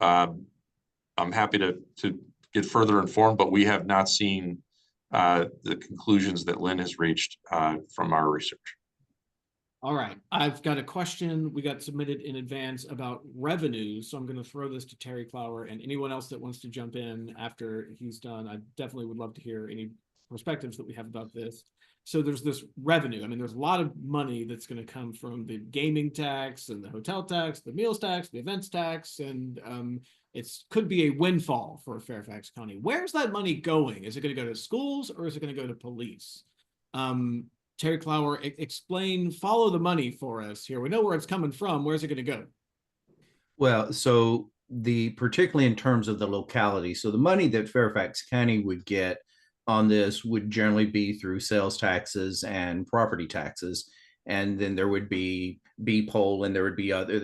I'm happy to get further informed, but we have not seen the conclusions that Lynn has reached from our research. All right, I've got a question we got submitted in advance about revenue, so I'm going to throw this to Terry Clower and anyone else that wants to jump in after he's done. I definitely would love to hear any perspectives that we have about this. So there's this revenue. I mean, there's a lot of money that's going to come from the gaming tax and the hotel tax, the meals tax, the events tax, and it's could be a windfall for Fairfax County. Where's that money going? Is it going to go to schools or is it going to go to police? Terry Clower, explain, follow the money for us here. We know where it's coming from. Where's it going to go? Well, so particularly in terms of the locality, so the money that Fairfax County would get on this would generally be through sales taxes and property taxes. And then there would be B-poll and there would be other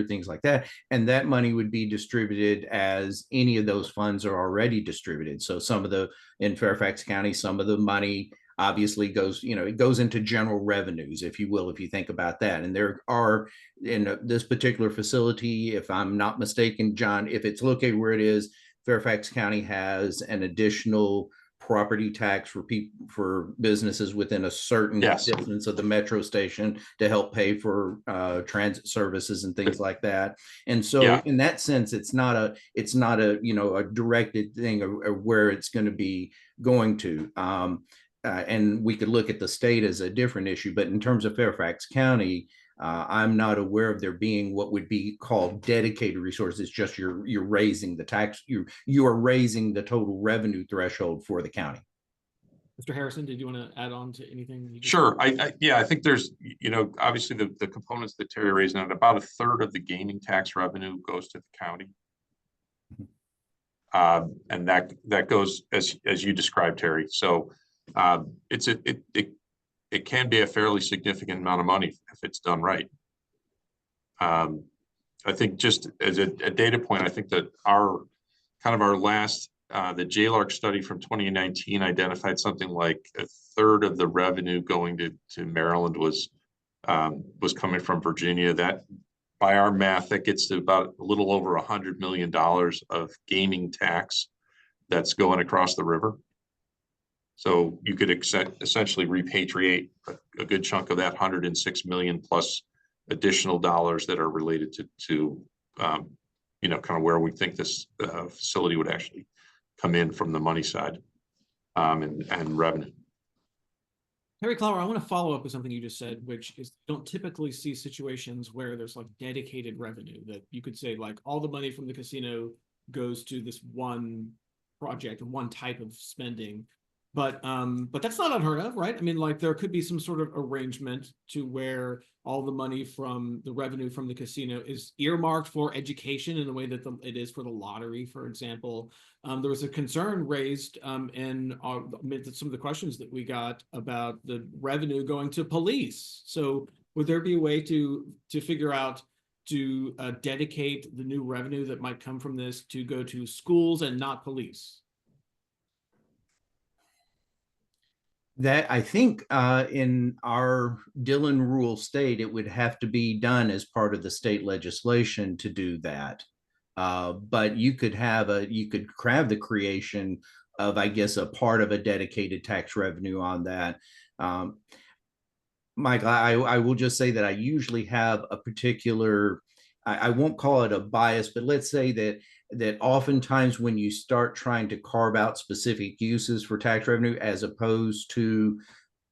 things like that. And that money would be distributed as any of those funds are already distributed. So in Fairfax County, some of the money obviously goes, it goes into general revenues, if you will, if you think about that. And there are, in this particular facility, if I'm not mistaken, John, if it's located where it is, Fairfax County has an additional property tax for businesses within a certain distance of the metro station to help pay for transit services and things like that. And so in that sense, it's not a a directed thing of where it's going to be going to. And we could look at the state as a different issue, but in terms of Fairfax County, I'm not aware of there being what would be called dedicated resources. It's just you're raising the tax, you are raising the total revenue threshold for the county. Mr. Harrison, did you want to add on to anything? Sure. I think there's, obviously the components that Terry raised, and about a third of the gaming tax revenue goes to the county. And that goes as you described, Terry. So it can be a fairly significant amount of money if it's done right. I think just as a data point, I think that our last, the JLARC study from 2019 identified something like a third of the revenue going to Maryland was coming from Virginia. That, by our math, that gets to about a little over $100 million of gaming tax that's going across the river. So you could essentially repatriate a good chunk of that 106 million plus additional dollars that are related to kind of where we think this facility would actually come in from the money side and revenue. Terry Clower, I want to follow up with something you just said, which is don't typically see situations where there's like dedicated revenue that you could say like all the money from the casino goes to this one project, one type of spending. But that's not unheard of, right? I mean, like there could be some sort of arrangement to where all the money from the revenue from the casino is earmarked for education in the way that it is for the lottery, for example. There was a concern raised in some of the questions that we got about the revenue going to police. So would there be a way to figure out to dedicate the new revenue that might come from this to go to schools and not police? That I think in our Dillon Rule state, it would have to be done as part of the state legislation to do that. But you could craft the creation of, I guess, a part of a dedicated tax revenue on that. Michael, I will just say that I usually have a particular, I won't call it a bias, but let's say that oftentimes when you start trying to carve out specific uses for tax revenue, as opposed to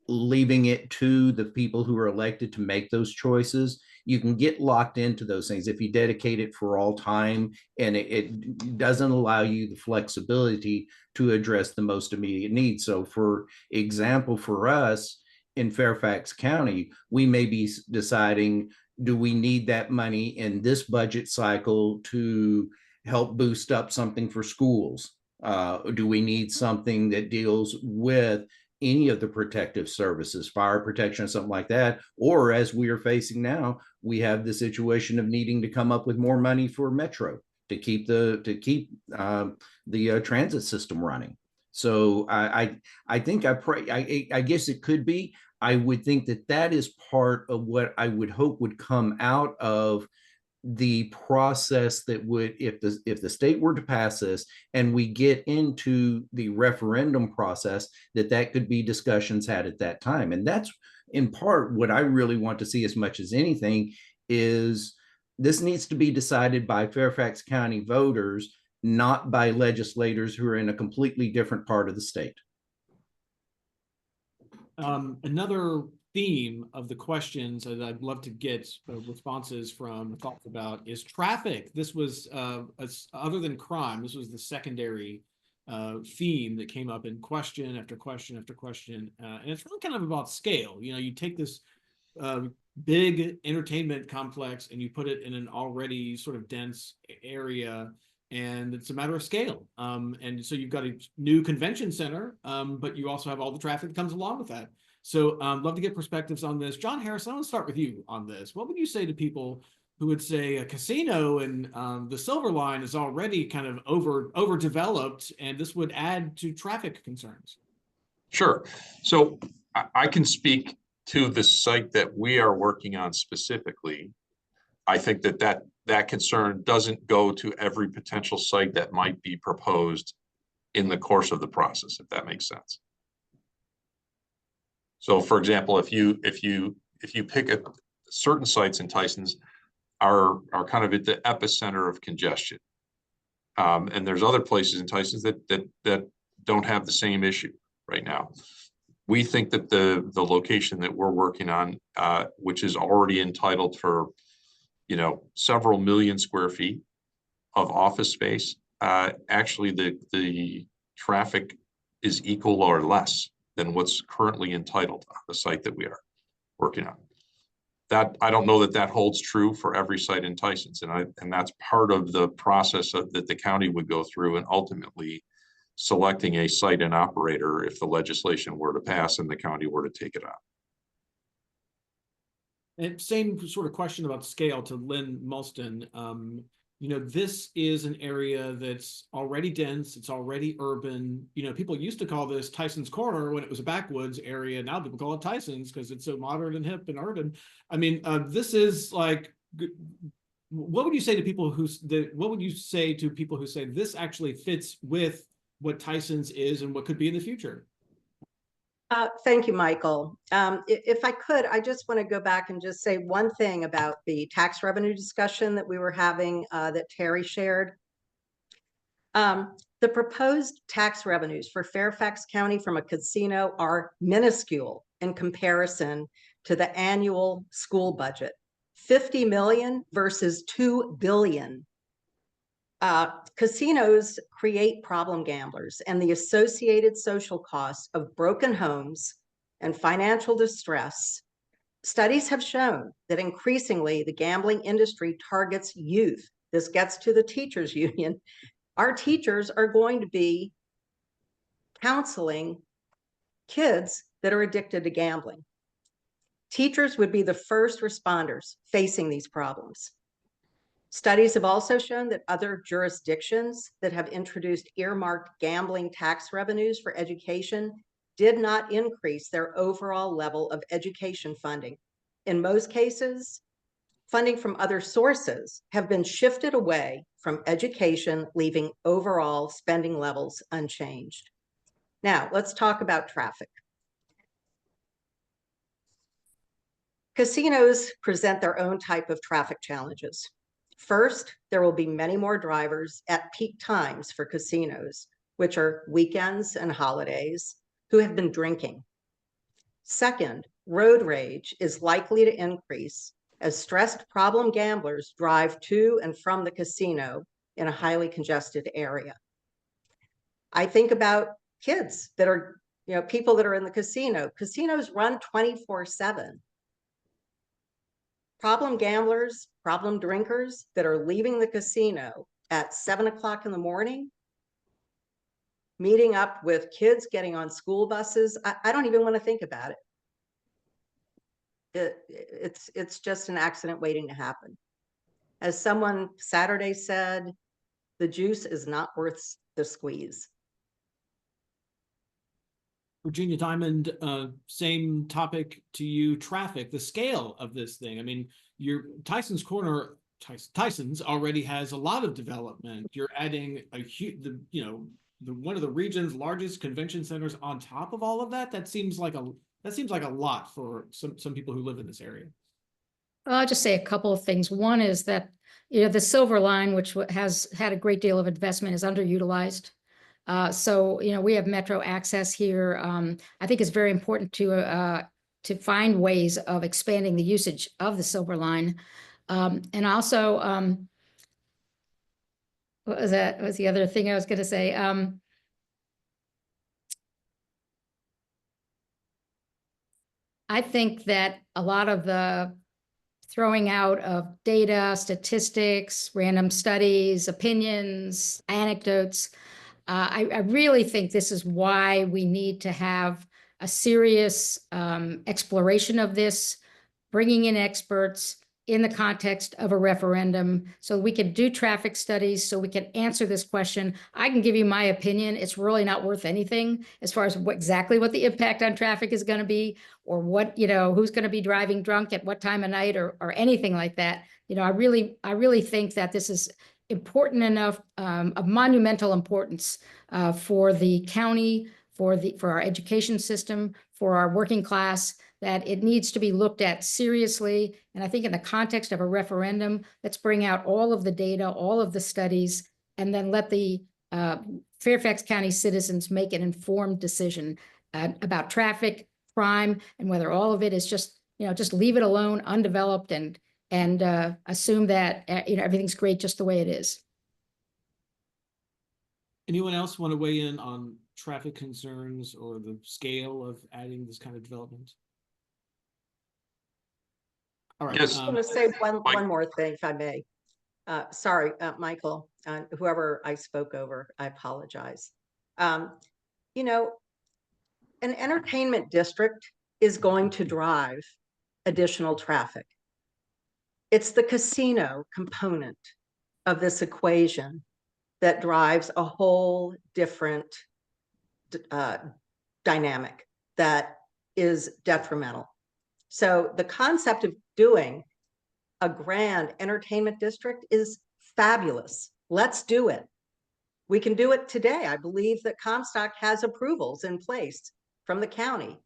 leaving it to the people who are elected to make those choices, you can get locked into those things if you dedicate it for all time, and it doesn't allow you the flexibility to address the most immediate needs. So for example, for us in Fairfax County, we may be deciding, do we need that money in this budget cycle to help boost up something for schools? Do we need something that deals with any of the protective services, fire protection, or something like that? Or as we are facing now, we have the situation of needing to come up with more money for Metro to keep the transit system running. So I think I guess it could be. I would think that is part of what I would hope would come out of the process that would, if the state were to pass this and we get into the referendum process, that could be discussions had at that time. And that's in part what I really want to see as much as anything is this needs to be decided by Fairfax County voters, not by legislators who are in a completely different part of the state. Another theme of the questions that I'd love to get responses from, thoughts about, is traffic. This was, other than crime, this was the secondary theme that came up in question after question after question. And it's really kind of about scale. You know, you take this big entertainment complex and you put it in an already sort of dense area, and it's a matter of scale. And so you've got a new convention center, but you also have all the traffic that comes along with that. So love to get perspectives on this. John Harris, I want to start with you on this. What would you say to people who would say a casino and the Silver Line is already kind of overdeveloped, and this would add to traffic concerns? Sure. So I can speak to the site that we are working on specifically. I think that concern doesn't go to every potential site that might be proposed in the course of the process, if that makes sense. So for example, if you pick a certain sites in Tysons are kind of at the epicenter of congestion. And there's other places in Tysons that don't have the same issue right now. We think that the location that we're working on, which is already entitled for, you know, several million square feet of office space, actually the traffic is equal or less than what's currently entitled on the site that we are working on. That I don't know that holds true for every site in Tysons, and that's part of the process that the county would go through, and ultimately selecting a site and operator if the legislation were to pass and the county were to take it on. And same sort of question about scale to Lynn Mulston. You know, this is an area that's already dense. It's already urban. You know, people used to call this Tysons Corner when it was a backwoods area. Now people call it Tysons because it's so modern and hip and urban. I mean, this is like, what would you say to people who say this actually fits with what Tysons is and what could be in the future? Thank you, Michael. If I could, I just want to go back and just say one thing about the tax revenue discussion that we were having that Terry shared. The proposed tax revenues for Fairfax County from a casino are minuscule in comparison to the annual school budget. 50 million versus 2 billion. Casinos create problem gamblers, and the associated social costs of broken homes and financial distress. Studies have shown that increasingly the gambling industry targets youth. This gets to the teachers union. Our teachers are going to be counseling kids that are addicted to gambling. Teachers would be the first responders facing these problems. Studies have also shown that other jurisdictions that have introduced earmarked gambling tax revenues for education did not increase their overall level of education funding. In most cases, funding from other sources have been shifted away from education, leaving overall spending levels unchanged. Now, let's talk about traffic. Casinos present their own type of traffic challenges. First, there will be many more drivers at peak times for casinos, which are weekends and holidays, who have been drinking. Second, road rage is likely to increase as stressed problem gamblers drive to and from the casino in a highly congested area. I think about kids that are, you know, people that are in the casino. Casinos run 24/7. Problem gamblers, problem drinkers that are leaving the casino at 7 o'clock in the morning, meeting up with kids getting on school buses. I don't even want to think about it. It's just an accident waiting to happen. As someone Saturday said, the juice is not worth the squeeze. Virginia Diamond, same topic to you, traffic, the scale of this thing. I mean, your Tysons Corner, Tysons already has a lot of development. You're adding a huge, one of the region's largest convention centers on top of all of that. That seems like a lot for some people who live in this area. I'll just say a couple of things. One is that, you know, the Silver Line, which has had a great deal of investment, is underutilized. So, we have metro access here. I think it's very important to find ways of expanding the usage of the Silver Line. And also, what was that? What was the other thing I was going to say? I think that a lot of the throwing out of data, statistics, random studies, opinions, anecdotes, I really think this is why we need to have a serious exploration of this, bringing in experts in the context of a referendum, so we can do traffic studies, so we can answer this question. I can give you my opinion. It's really not worth anything as far as exactly what the impact on traffic is going to be, or what, who's going to be driving drunk at what time of night, or anything like that. I really think that this is important enough, of monumental importance for the county, for our education system, for our working class, that it needs to be looked at seriously. And I think in the context of a referendum, let's bring out all of the data, all of the studies, and then let the Fairfax County citizens make an informed decision about traffic, crime, and whether all of it is just leave it alone, undeveloped, and assume that everything's great just the way it is. Anyone else want to weigh in on traffic concerns or the scale of adding this kind of development? All right. Yes. I want to say one Mike. more thing, if I may. Sorry, Michael, whoever I spoke over, I apologize. An entertainment district is going to drive additional traffic. It's the casino component of this equation that drives a whole different dynamic that is detrimental. So the concept of doing a grand entertainment district is fabulous. Let's do it. We can do it today. I believe that Comstock has approvals in place from the county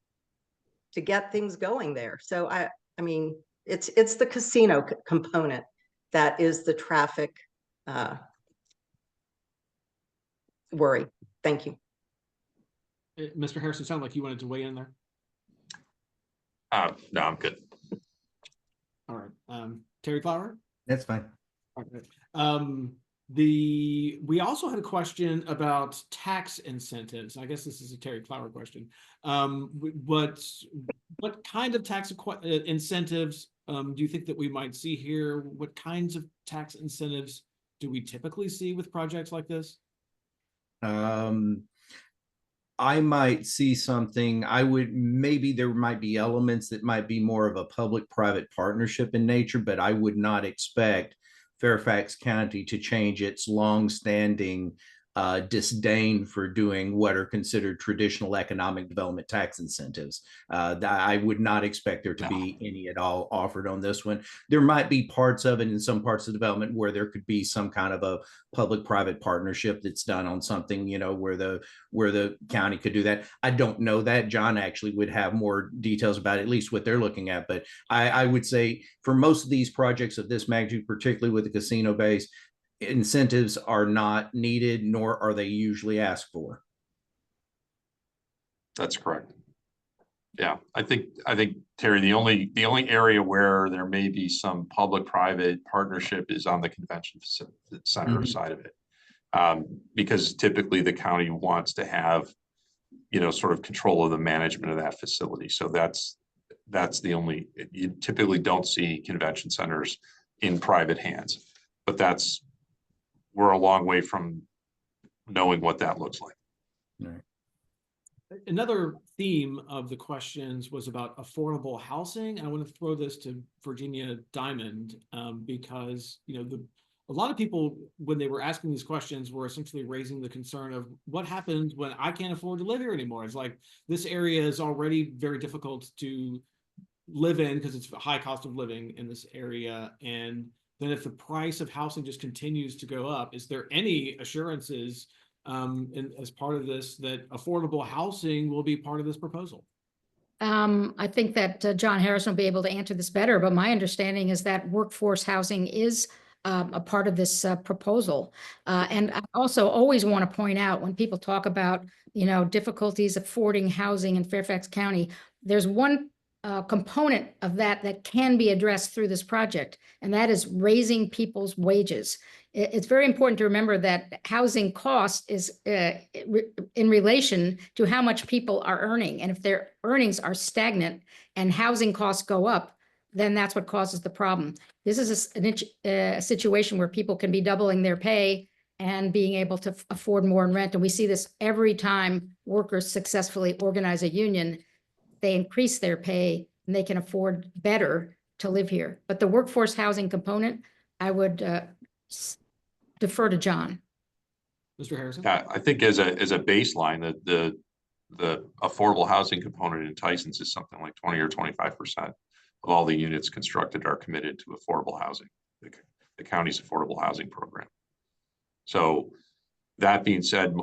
to get things going there. So I mean, it's the casino component that is the traffic worry. Thank you. Mr. Harrison, sounded like you wanted to weigh in there. No, I'm good. All right. Terry Flower? That's fine. All right. We also had a question about tax incentives. I guess this is a Terry Flower question. What kind of tax incentives do you think that we might see here? What kinds of tax incentives do we typically see with projects like this? I might see something. Maybe there might be elements that might be more of a public-private partnership in nature, but I would not expect Fairfax County to change its long-standing disdain for doing what are considered traditional economic development tax incentives. I would not expect there to be any at all offered on this one. There might be parts of it in some parts of development where there could be some kind of a public-private partnership that's done on something, where the county could do that. I don't know that. John actually would have more details about at least what they're looking at. But I would say for most of these projects of this magnitude, particularly with the casino base, incentives are not needed, nor are they usually asked for. That's correct. Yeah, I think Terry, the only area where there may be some public-private partnership is on the convention center side of it, because typically the county wants to have, sort of control of the management of that facility. So that's the only. You typically don't see convention centers in private hands, but we're a long way from knowing what that looks like. Right. Another theme of the questions was about affordable housing. I want to throw this to Virginia Diamond because, a lot of people, when they were asking these questions, were essentially raising the concern of what happens when I can't afford to live here anymore. It's like this area is already very difficult to live in because it's a high cost of living in this area. And then if the price of housing just continues to go up, is there any assurances as part of this that affordable housing will be part of this proposal? I think that John Harrison will be able to answer this better, but my understanding is that workforce housing is a part of this proposal. And I also always want to point out when people talk about, difficulties affording housing in Fairfax County, there's one component of that can be addressed through this project, and that is raising people's wages. It's very important to remember that housing cost is in relation to how much people are earning. And if their earnings are stagnant and housing costs go up, then that's what causes the problem. This is a situation where people can be doubling their pay and being able to afford more in rent. And we see this every time workers successfully organize a union. They increase their pay and they can afford better to live here. But the workforce housing component, I would defer to John. Mr. Harrison? Yeah, I think as a baseline, the affordable housing component in Tysons is something like 20 or 25% of all the units constructed are committed to affordable housing, the county's affordable housing program. So that being said,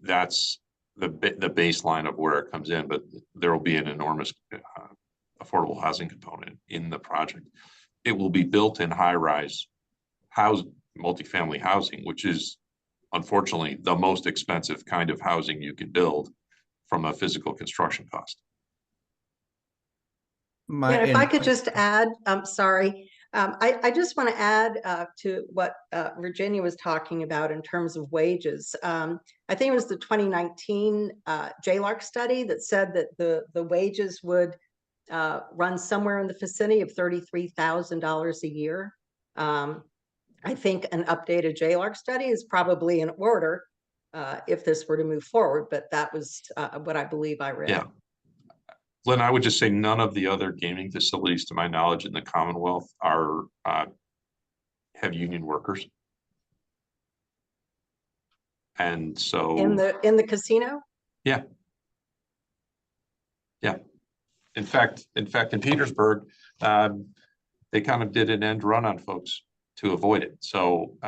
that's the baseline of where it comes in, but there will be an enormous affordable housing component in the project. It will be built in high-rise multifamily housing, which is unfortunately the most expensive kind of housing you can build from a physical construction cost. And if I could just add, I'm sorry, I just want to add to what Virginia was talking about in terms of wages. I think it was the 2019 JLARC study that said that the wages would run somewhere in the vicinity of $33,000 a year. I think an updated JLARC study is probably in order if this were to move forward, but that was what I believe I read. Yeah. Lynn, I would just say none of the other gaming facilities, to my knowledge, in the Commonwealth are have union workers. And so in the casino? Yeah. Yeah. In fact, in Petersburg, they kind of did an end run on folks to avoid it. So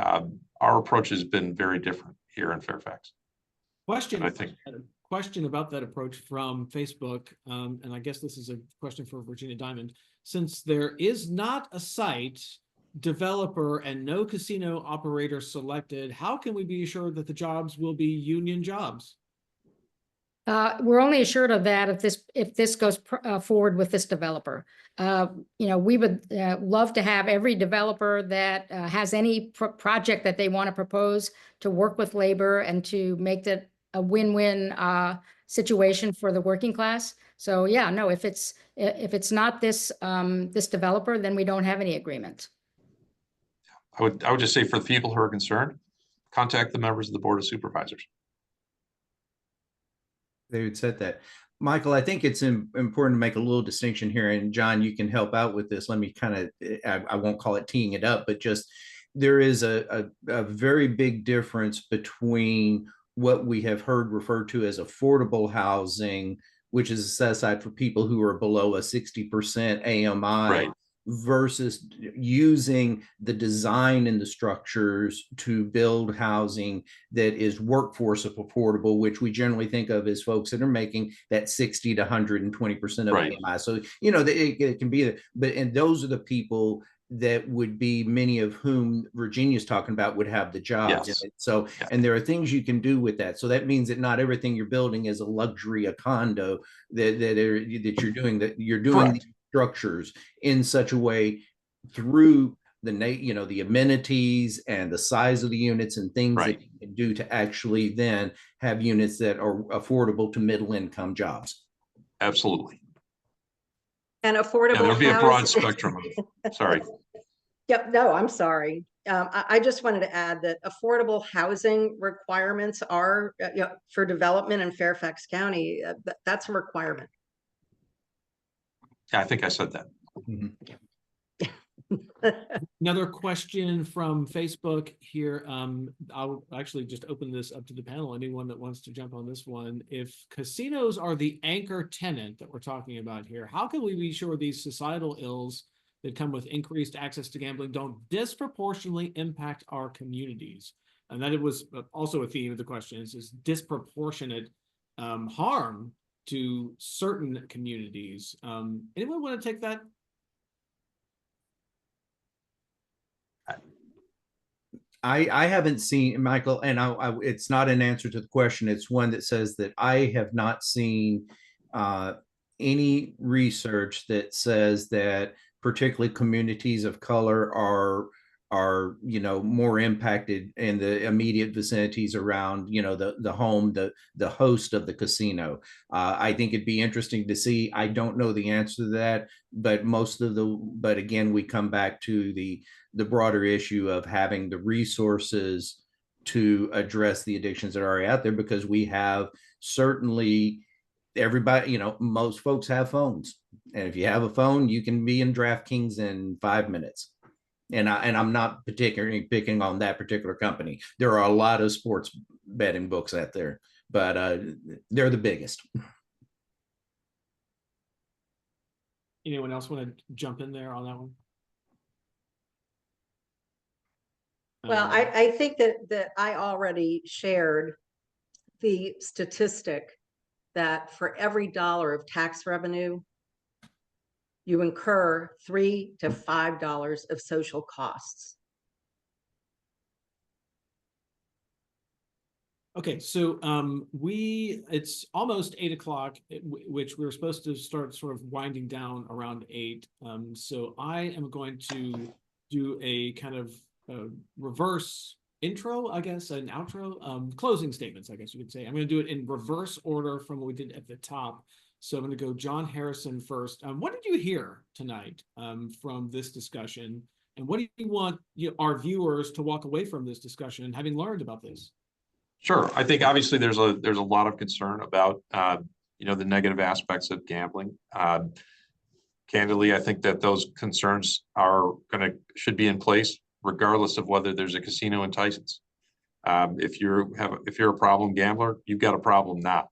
our approach has been very different here in Fairfax. Question. I think Question about that approach from Facebook, and I guess this is a question for Virginia Diamond. Since there is not a site developer and no casino operator selected, how can we be assured that the jobs will be union jobs? We're only assured of that if this goes forward with this developer. We would love to have every developer that has any project that they want to propose to work with labor and to make that a win-win situation for the working class. So yeah, no, if it's not this this developer, then we don't have any agreement. I would just say for the people who are concerned, contact the members of the Board of Supervisors. They would said that. Michael, I think it's important to make a little distinction here, and John, you can help out with this. Let me kind of, I won't call it teeing it up, but just there is a very big difference between what we have heard referred to as affordable housing, which is set aside for people who are below a 60% AMI, Right, versus using the design and the structures to build housing that is workforce affordable, which we generally think of as folks that are making that 60 to 120% of right. AMI. So, it can be, and those are the people that would be, many of whom Virginia's talking about would have the jobs. Yes. So, Yeah. and there are things you can do with that. So that means that not everything you're building is a luxury, a condo that you're doing, that you're doing the structures in such a way through the amenities and the size of the units and things that you can do to actually then have units that are affordable to middle income jobs. Absolutely. And affordable There'll be a broad housing. spectrum of, sorry. Yep, no, I'm sorry. I just wanted to add that affordable housing requirements are, for development in Fairfax County, that's a requirement. Yeah, I think I said that. Another question from Facebook here. I'll actually just open this up to the panel. Anyone that wants to jump on this one. If casinos are the anchor tenant that we're talking about here, how can we be sure these societal ills that come with increased access to gambling don't disproportionately impact our communities? And that it was also a theme of the question is disproportionate harm to certain communities. Anyone want to take that? I haven't seen, Michael, and it's not an answer to the question. It's one that says that I have not seen any research that says that particularly communities of color are more impacted in the immediate vicinities around the home, the host of the casino. I think it'd be interesting to see. I don't know the answer to that, but but again, we come back to the broader issue of having the resources to address the addictions that are already out there, because we have certainly everybody, most folks have phones, and if you have a phone, you can be in DraftKings in 5 minutes. And I'm not particularly picking on that particular company. There are a lot of sports betting books out there, but they're the biggest. Anyone else want to jump in there on that one? Well, I think that I already shared the statistic that for every dollar of tax revenue, you incur $3 to $5 of social costs. Okay, so it's almost 8 o'clock, which we were supposed to start sort of winding down around 8. So I am going to do a kind of reverse intro, I guess, an outro, closing statements, I guess you could say. I'm going to do it in reverse order from what we did at the top. So I'm going to go John Harrison first. What did you hear tonight from this discussion? And what do you want our viewers to walk away from this discussion having learned about this? Sure. I think obviously there's a lot of concern about the negative aspects of gambling. Candidly, I think that those concerns should be in place regardless of whether there's a casino in Tysons. If you're a problem gambler, you've got a problem now.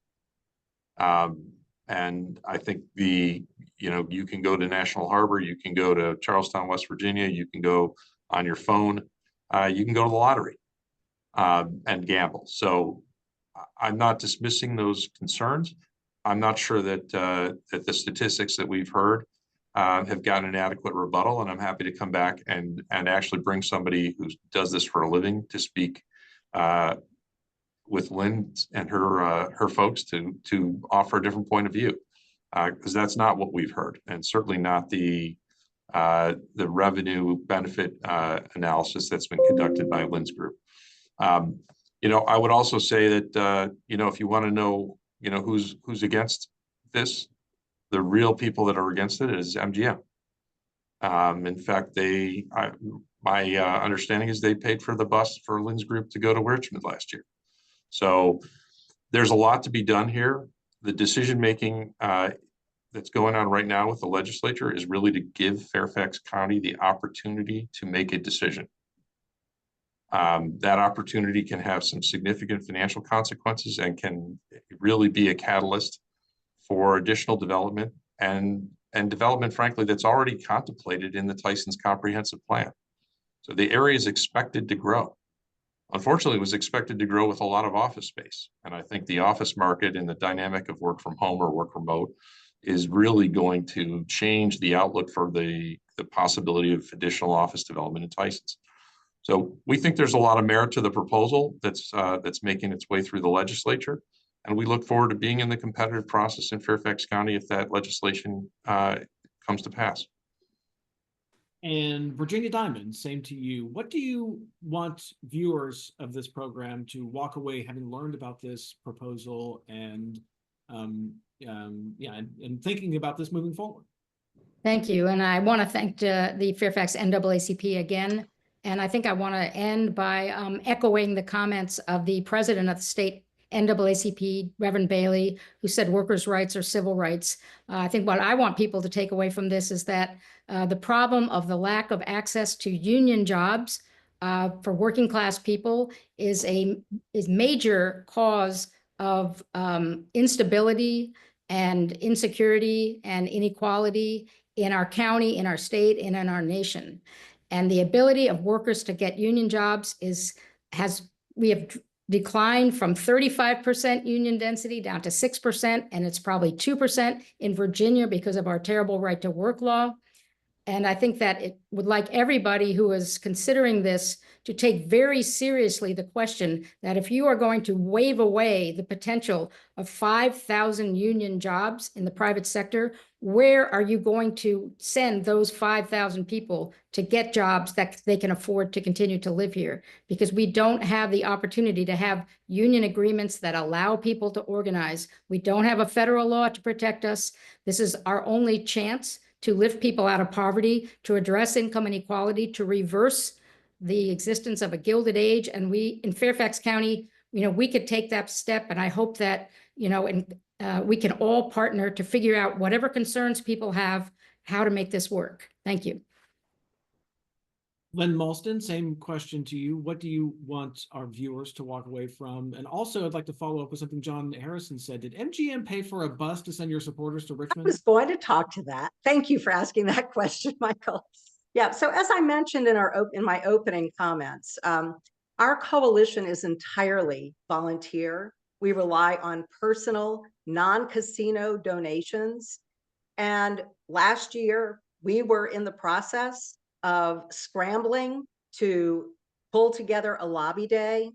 And I think you can go to National Harbor, you can go to Charlestown, West Virginia, you can go on your phone, you can go to the lottery and gamble. So I'm not dismissing those concerns. I'm not sure that that the statistics that we've heard have gotten an adequate rebuttal, and I'm happy to come back and actually bring somebody who does this for a living to speak with Lynn and her folks to offer a different point of view, because that's not what we've heard, and certainly not the revenue benefit analysis that's been conducted by Lynn's group. I would also say that if you want to know who's against this, the real people that are against it is MGM. In fact, my understanding is they paid for the bus for Lynn's group to go to Richmond last year. So there's a lot to be done here. The decision making that's going on right now with the legislature is really to give Fairfax County the opportunity to make a decision. That opportunity can have some significant financial consequences and can really be a catalyst for additional development and development, frankly, that's already contemplated in the Tysons comprehensive plan. So the area is expected to grow. Unfortunately, it was expected to grow with a lot of office space. And I think the office market and the dynamic of work from home or work remote is really going to change the outlook for the possibility of additional office development in Tysons. So we think there's a lot of merit to the proposal that's making its way through the legislature. And we look forward to being in the competitive process in Fairfax County if that legislation comes to pass. And Virginia Diamond, same to you. What do you want viewers of this program to walk away having learned about this proposal and thinking about this moving forward? Thank you. And I want to thank the Fairfax NAACP again. And I think I want to end by echoing the comments of the president of the state NAACP, Reverend Bailey, who said workers' rights are civil rights. I think what I want people to take away from this is that the problem of the lack of access to union jobs for working class people is major cause of instability and insecurity and inequality in our county, in our state, and in our nation. And the ability of workers to get union jobs we have declined from 35% union density down to 6%, and it's probably 2% in Virginia because of our terrible right to work law. And I think that it would like everybody who is considering this to take very seriously the question that if you are going to wave away the potential of 5,000 union jobs in the private sector, where are you going to send those 5,000 people to get jobs that they can afford to continue to live here? Because we don't have the opportunity to have union agreements that allow people to organize. We don't have a federal law to protect us. This is our only chance to lift people out of poverty, to address income inequality, to reverse the existence of a Gilded Age. And we, in Fairfax County, we could take that step. And I hope that, we can all partner to figure out whatever concerns people have, how to make this work. Thank you. Lynn Malston, same question to you. What do you want our viewers to walk away from? And also, I'd like to follow up with something John Harrison said. Did MGM pay for a bus to send your supporters to I Richmond? was going to talk to that. Thank you for asking that question, Michael. Yeah, so as I mentioned in my opening comments, our coalition is entirely volunteer. We rely on personal, non-casino donations. And last year, we were in the process of scrambling to pull together a lobby day.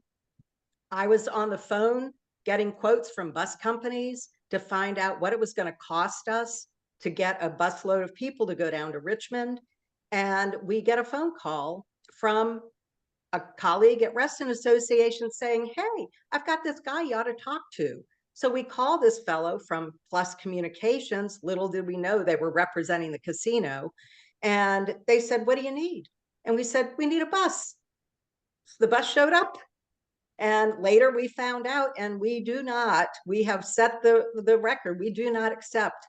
I was on the phone getting quotes from bus companies to find out what it was going to cost us to get a busload of people to go down to Richmond. And we get a phone call from a colleague at Reston Association saying, hey, I've got this guy you ought to talk to. So we call this fellow from Plus Communications. Little did we know they were representing the casino. And they said, what do you need? And we said, we need a bus. So the bus showed up. And later we found out, and we have set the record. We do not accept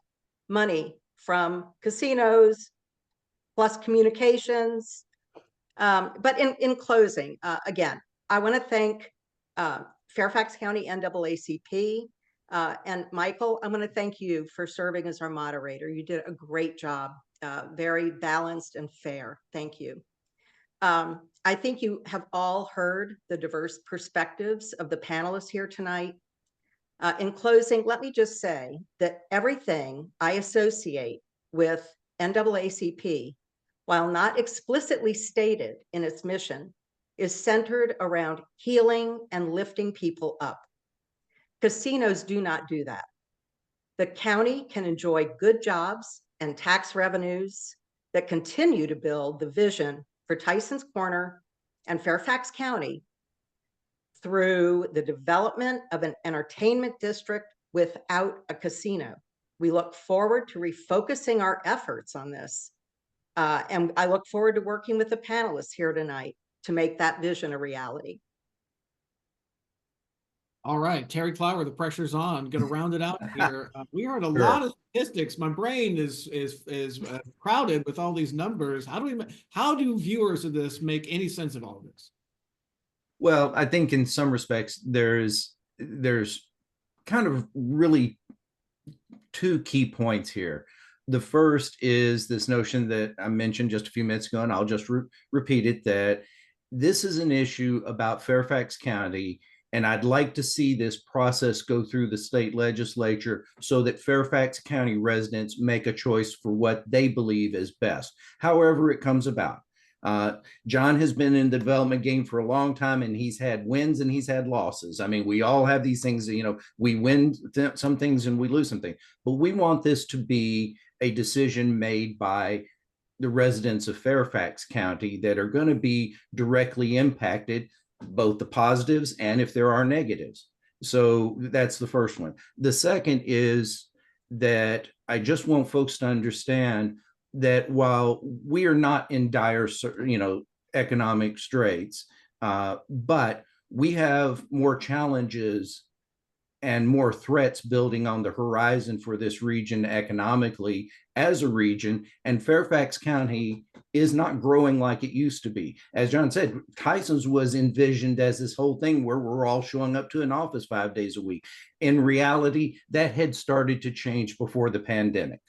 money from casinos, Plus Communications. But in closing, again, I want to thank Fairfax County NAACP. And Michael, I'm going to thank you for serving as our moderator. You did a great job, very balanced and fair. Thank you. I think you have all heard the diverse perspectives of the panelists here tonight. In closing, let me just say that everything I associate with NAACP, while not explicitly stated in its mission, is centered around healing and lifting people up. Casinos do not do that. The county can enjoy good jobs and tax revenues that continue to build the vision for Tysons Corner and Fairfax County through the development of an entertainment district without a casino. We look forward to refocusing our efforts on this. And I look forward to working with the panelists here tonight to make that vision a reality. All right, Terry Clower, the pressure's on. Going to round it out here. We heard a lot of statistics. My brain is crowded with all these numbers. How do viewers of this make any sense of all of this? Well, I think in some respects there's kind of really two key points here. The first is this notion that I mentioned just a few minutes ago, and I'll just repeat it, that this is an issue about Fairfax County. And I'd like to see this process go through the state legislature so that Fairfax County residents make a choice for what they believe is best, however it comes about. John has been in the development game for a long time, and he's had wins and he's had losses. I mean, we all have these things, we win some things and we lose some things, but we want this to be a decision made by the residents of Fairfax County that are going to be directly impacted, both the positives and if there are negatives. So that's the first one. The second is that I just want folks to understand that while we are not in dire, economic straits, but we have more challenges and more threats building on the horizon for this region economically as a region. And Fairfax County is not growing like it used to be. As John said, Tysons was envisioned as this whole thing where we're all showing up to an office 5 days a week. In reality, that had started to change before the pandemic.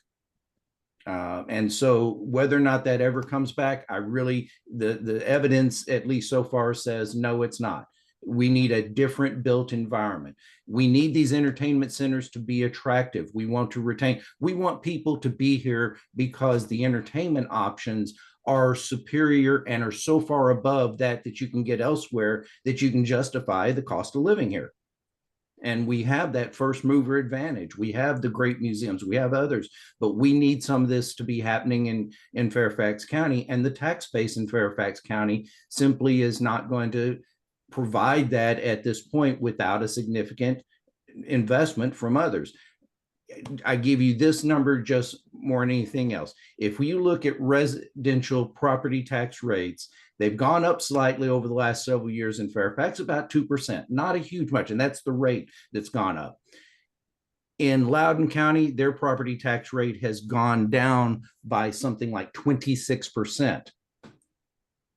And so whether or not that ever comes back, the evidence, at least so far, says no, it's not. We need a different built environment. We need these entertainment centers to be attractive. We want to retain, we want people to be here because the entertainment options are superior and are so far above that you can get elsewhere that you can justify the cost of living here. And we have that first mover advantage. We have the great museums, we have others, but we need some of this to be happening in Fairfax County. And the tax base in Fairfax County simply is not going to provide that at this point without a significant investment from others. I give you this number just more than anything else. If you look at residential property tax rates, they've gone up slightly over the last several years in Fairfax, about 2%, not a huge much, and that's the rate that's gone up. In Loudoun County, their property tax rate has gone down by something like 26%.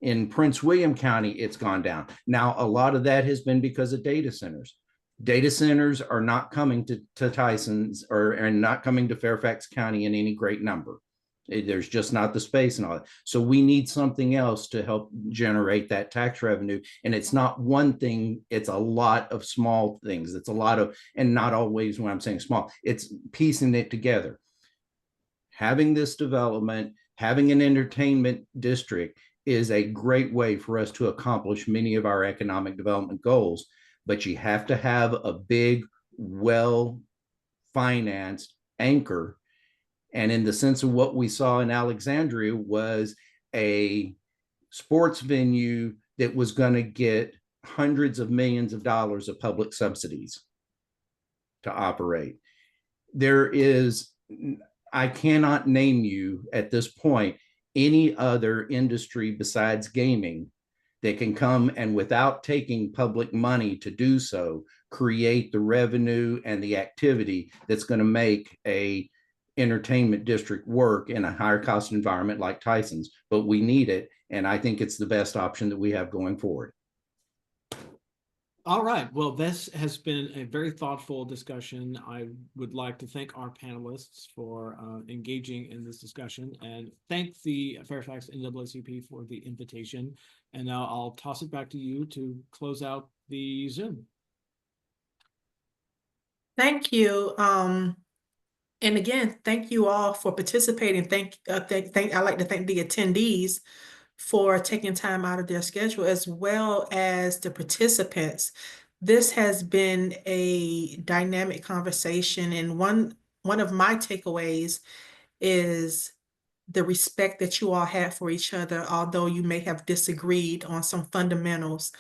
In Prince William County, it's gone down. Now, a lot of that has been because of data centers. Data centers are not coming to Tysons or not coming to Fairfax County in any great number. There's just not the space and all that. So we need something else to help generate that tax revenue. And it's not one thing, it's a lot of small things. It's a lot of, and not always when I'm saying small, it's piecing it together. Having this development, having an entertainment district is a great way for us to accomplish many of our economic development goals. But you have to have a big, well-financed anchor. And in the sense of what we saw in Alexandria was a sports venue that was going to get hundreds of millions of dollars of public subsidies to operate. There is, I cannot name you at this point any other industry besides gaming that can come and without taking public money to do so, create the revenue and the activity that's going to make a entertainment district work in a higher cost environment like Tysons. But we need it. And I think it's the best option that we have going forward. All right. Well, this has been a very thoughtful discussion. I would like to thank our panelists for engaging in this discussion and thank the Fairfax NAACP for the invitation. And now I'll toss it back to you to close out the Zoom. Thank you. And again, thank you all for participating. I'd like to thank the attendees for taking time out of their schedule, as well as the participants. This has been a dynamic conversation, and one of my takeaways is the respect that you all have for each other, although you may have disagreed on some fundamentals.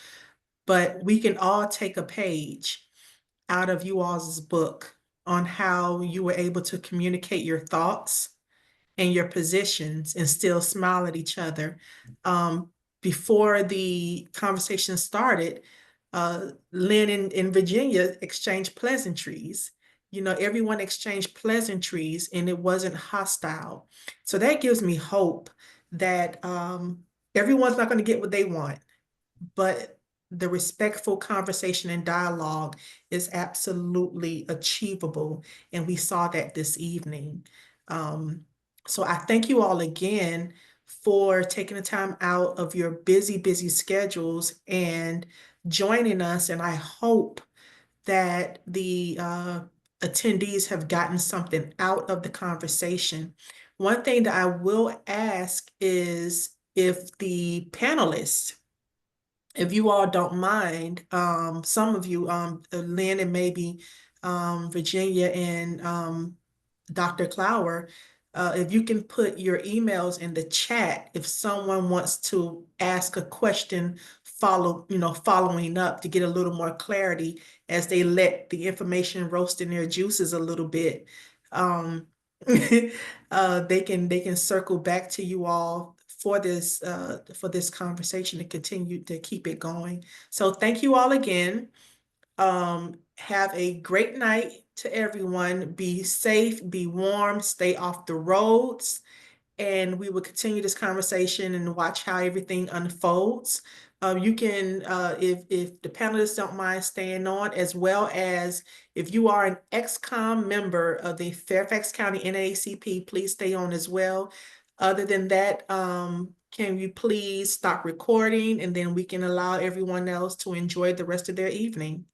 But we can all take a page out of you all's book on how you were able to communicate your thoughts and your positions and still smile at each other. Before the conversation started, Lynn in Virginia exchanged pleasantries. You know, everyone exchanged pleasantries and it wasn't hostile. So that gives me hope that everyone's not going to get what they want, but the respectful conversation and dialogue is absolutely achievable. And we saw that this evening. So I thank you all again for taking the time out of your busy schedules and joining us. And I hope that the attendees have gotten something out of the conversation. One thing that I will ask is if the panelists, if you all don't mind, some of you, Lynn and maybe Virginia and Dr. Clower, if you can put your emails in the chat, if someone wants to ask a question, following up to get a little more clarity as they let the information roast in their juices a little bit, they can circle back to you all for this conversation and continue to keep it going. So thank you all again. Have a great night to everyone. Be safe, be warm, stay off the roads, and we will continue this conversation and watch how everything unfolds. You can, if the panelists don't mind staying on, as well as if you are an ex-com member of the Fairfax County NAACP, please stay on as well. Other than that, can you please stop recording, and then we can allow everyone else to enjoy the rest of their evening?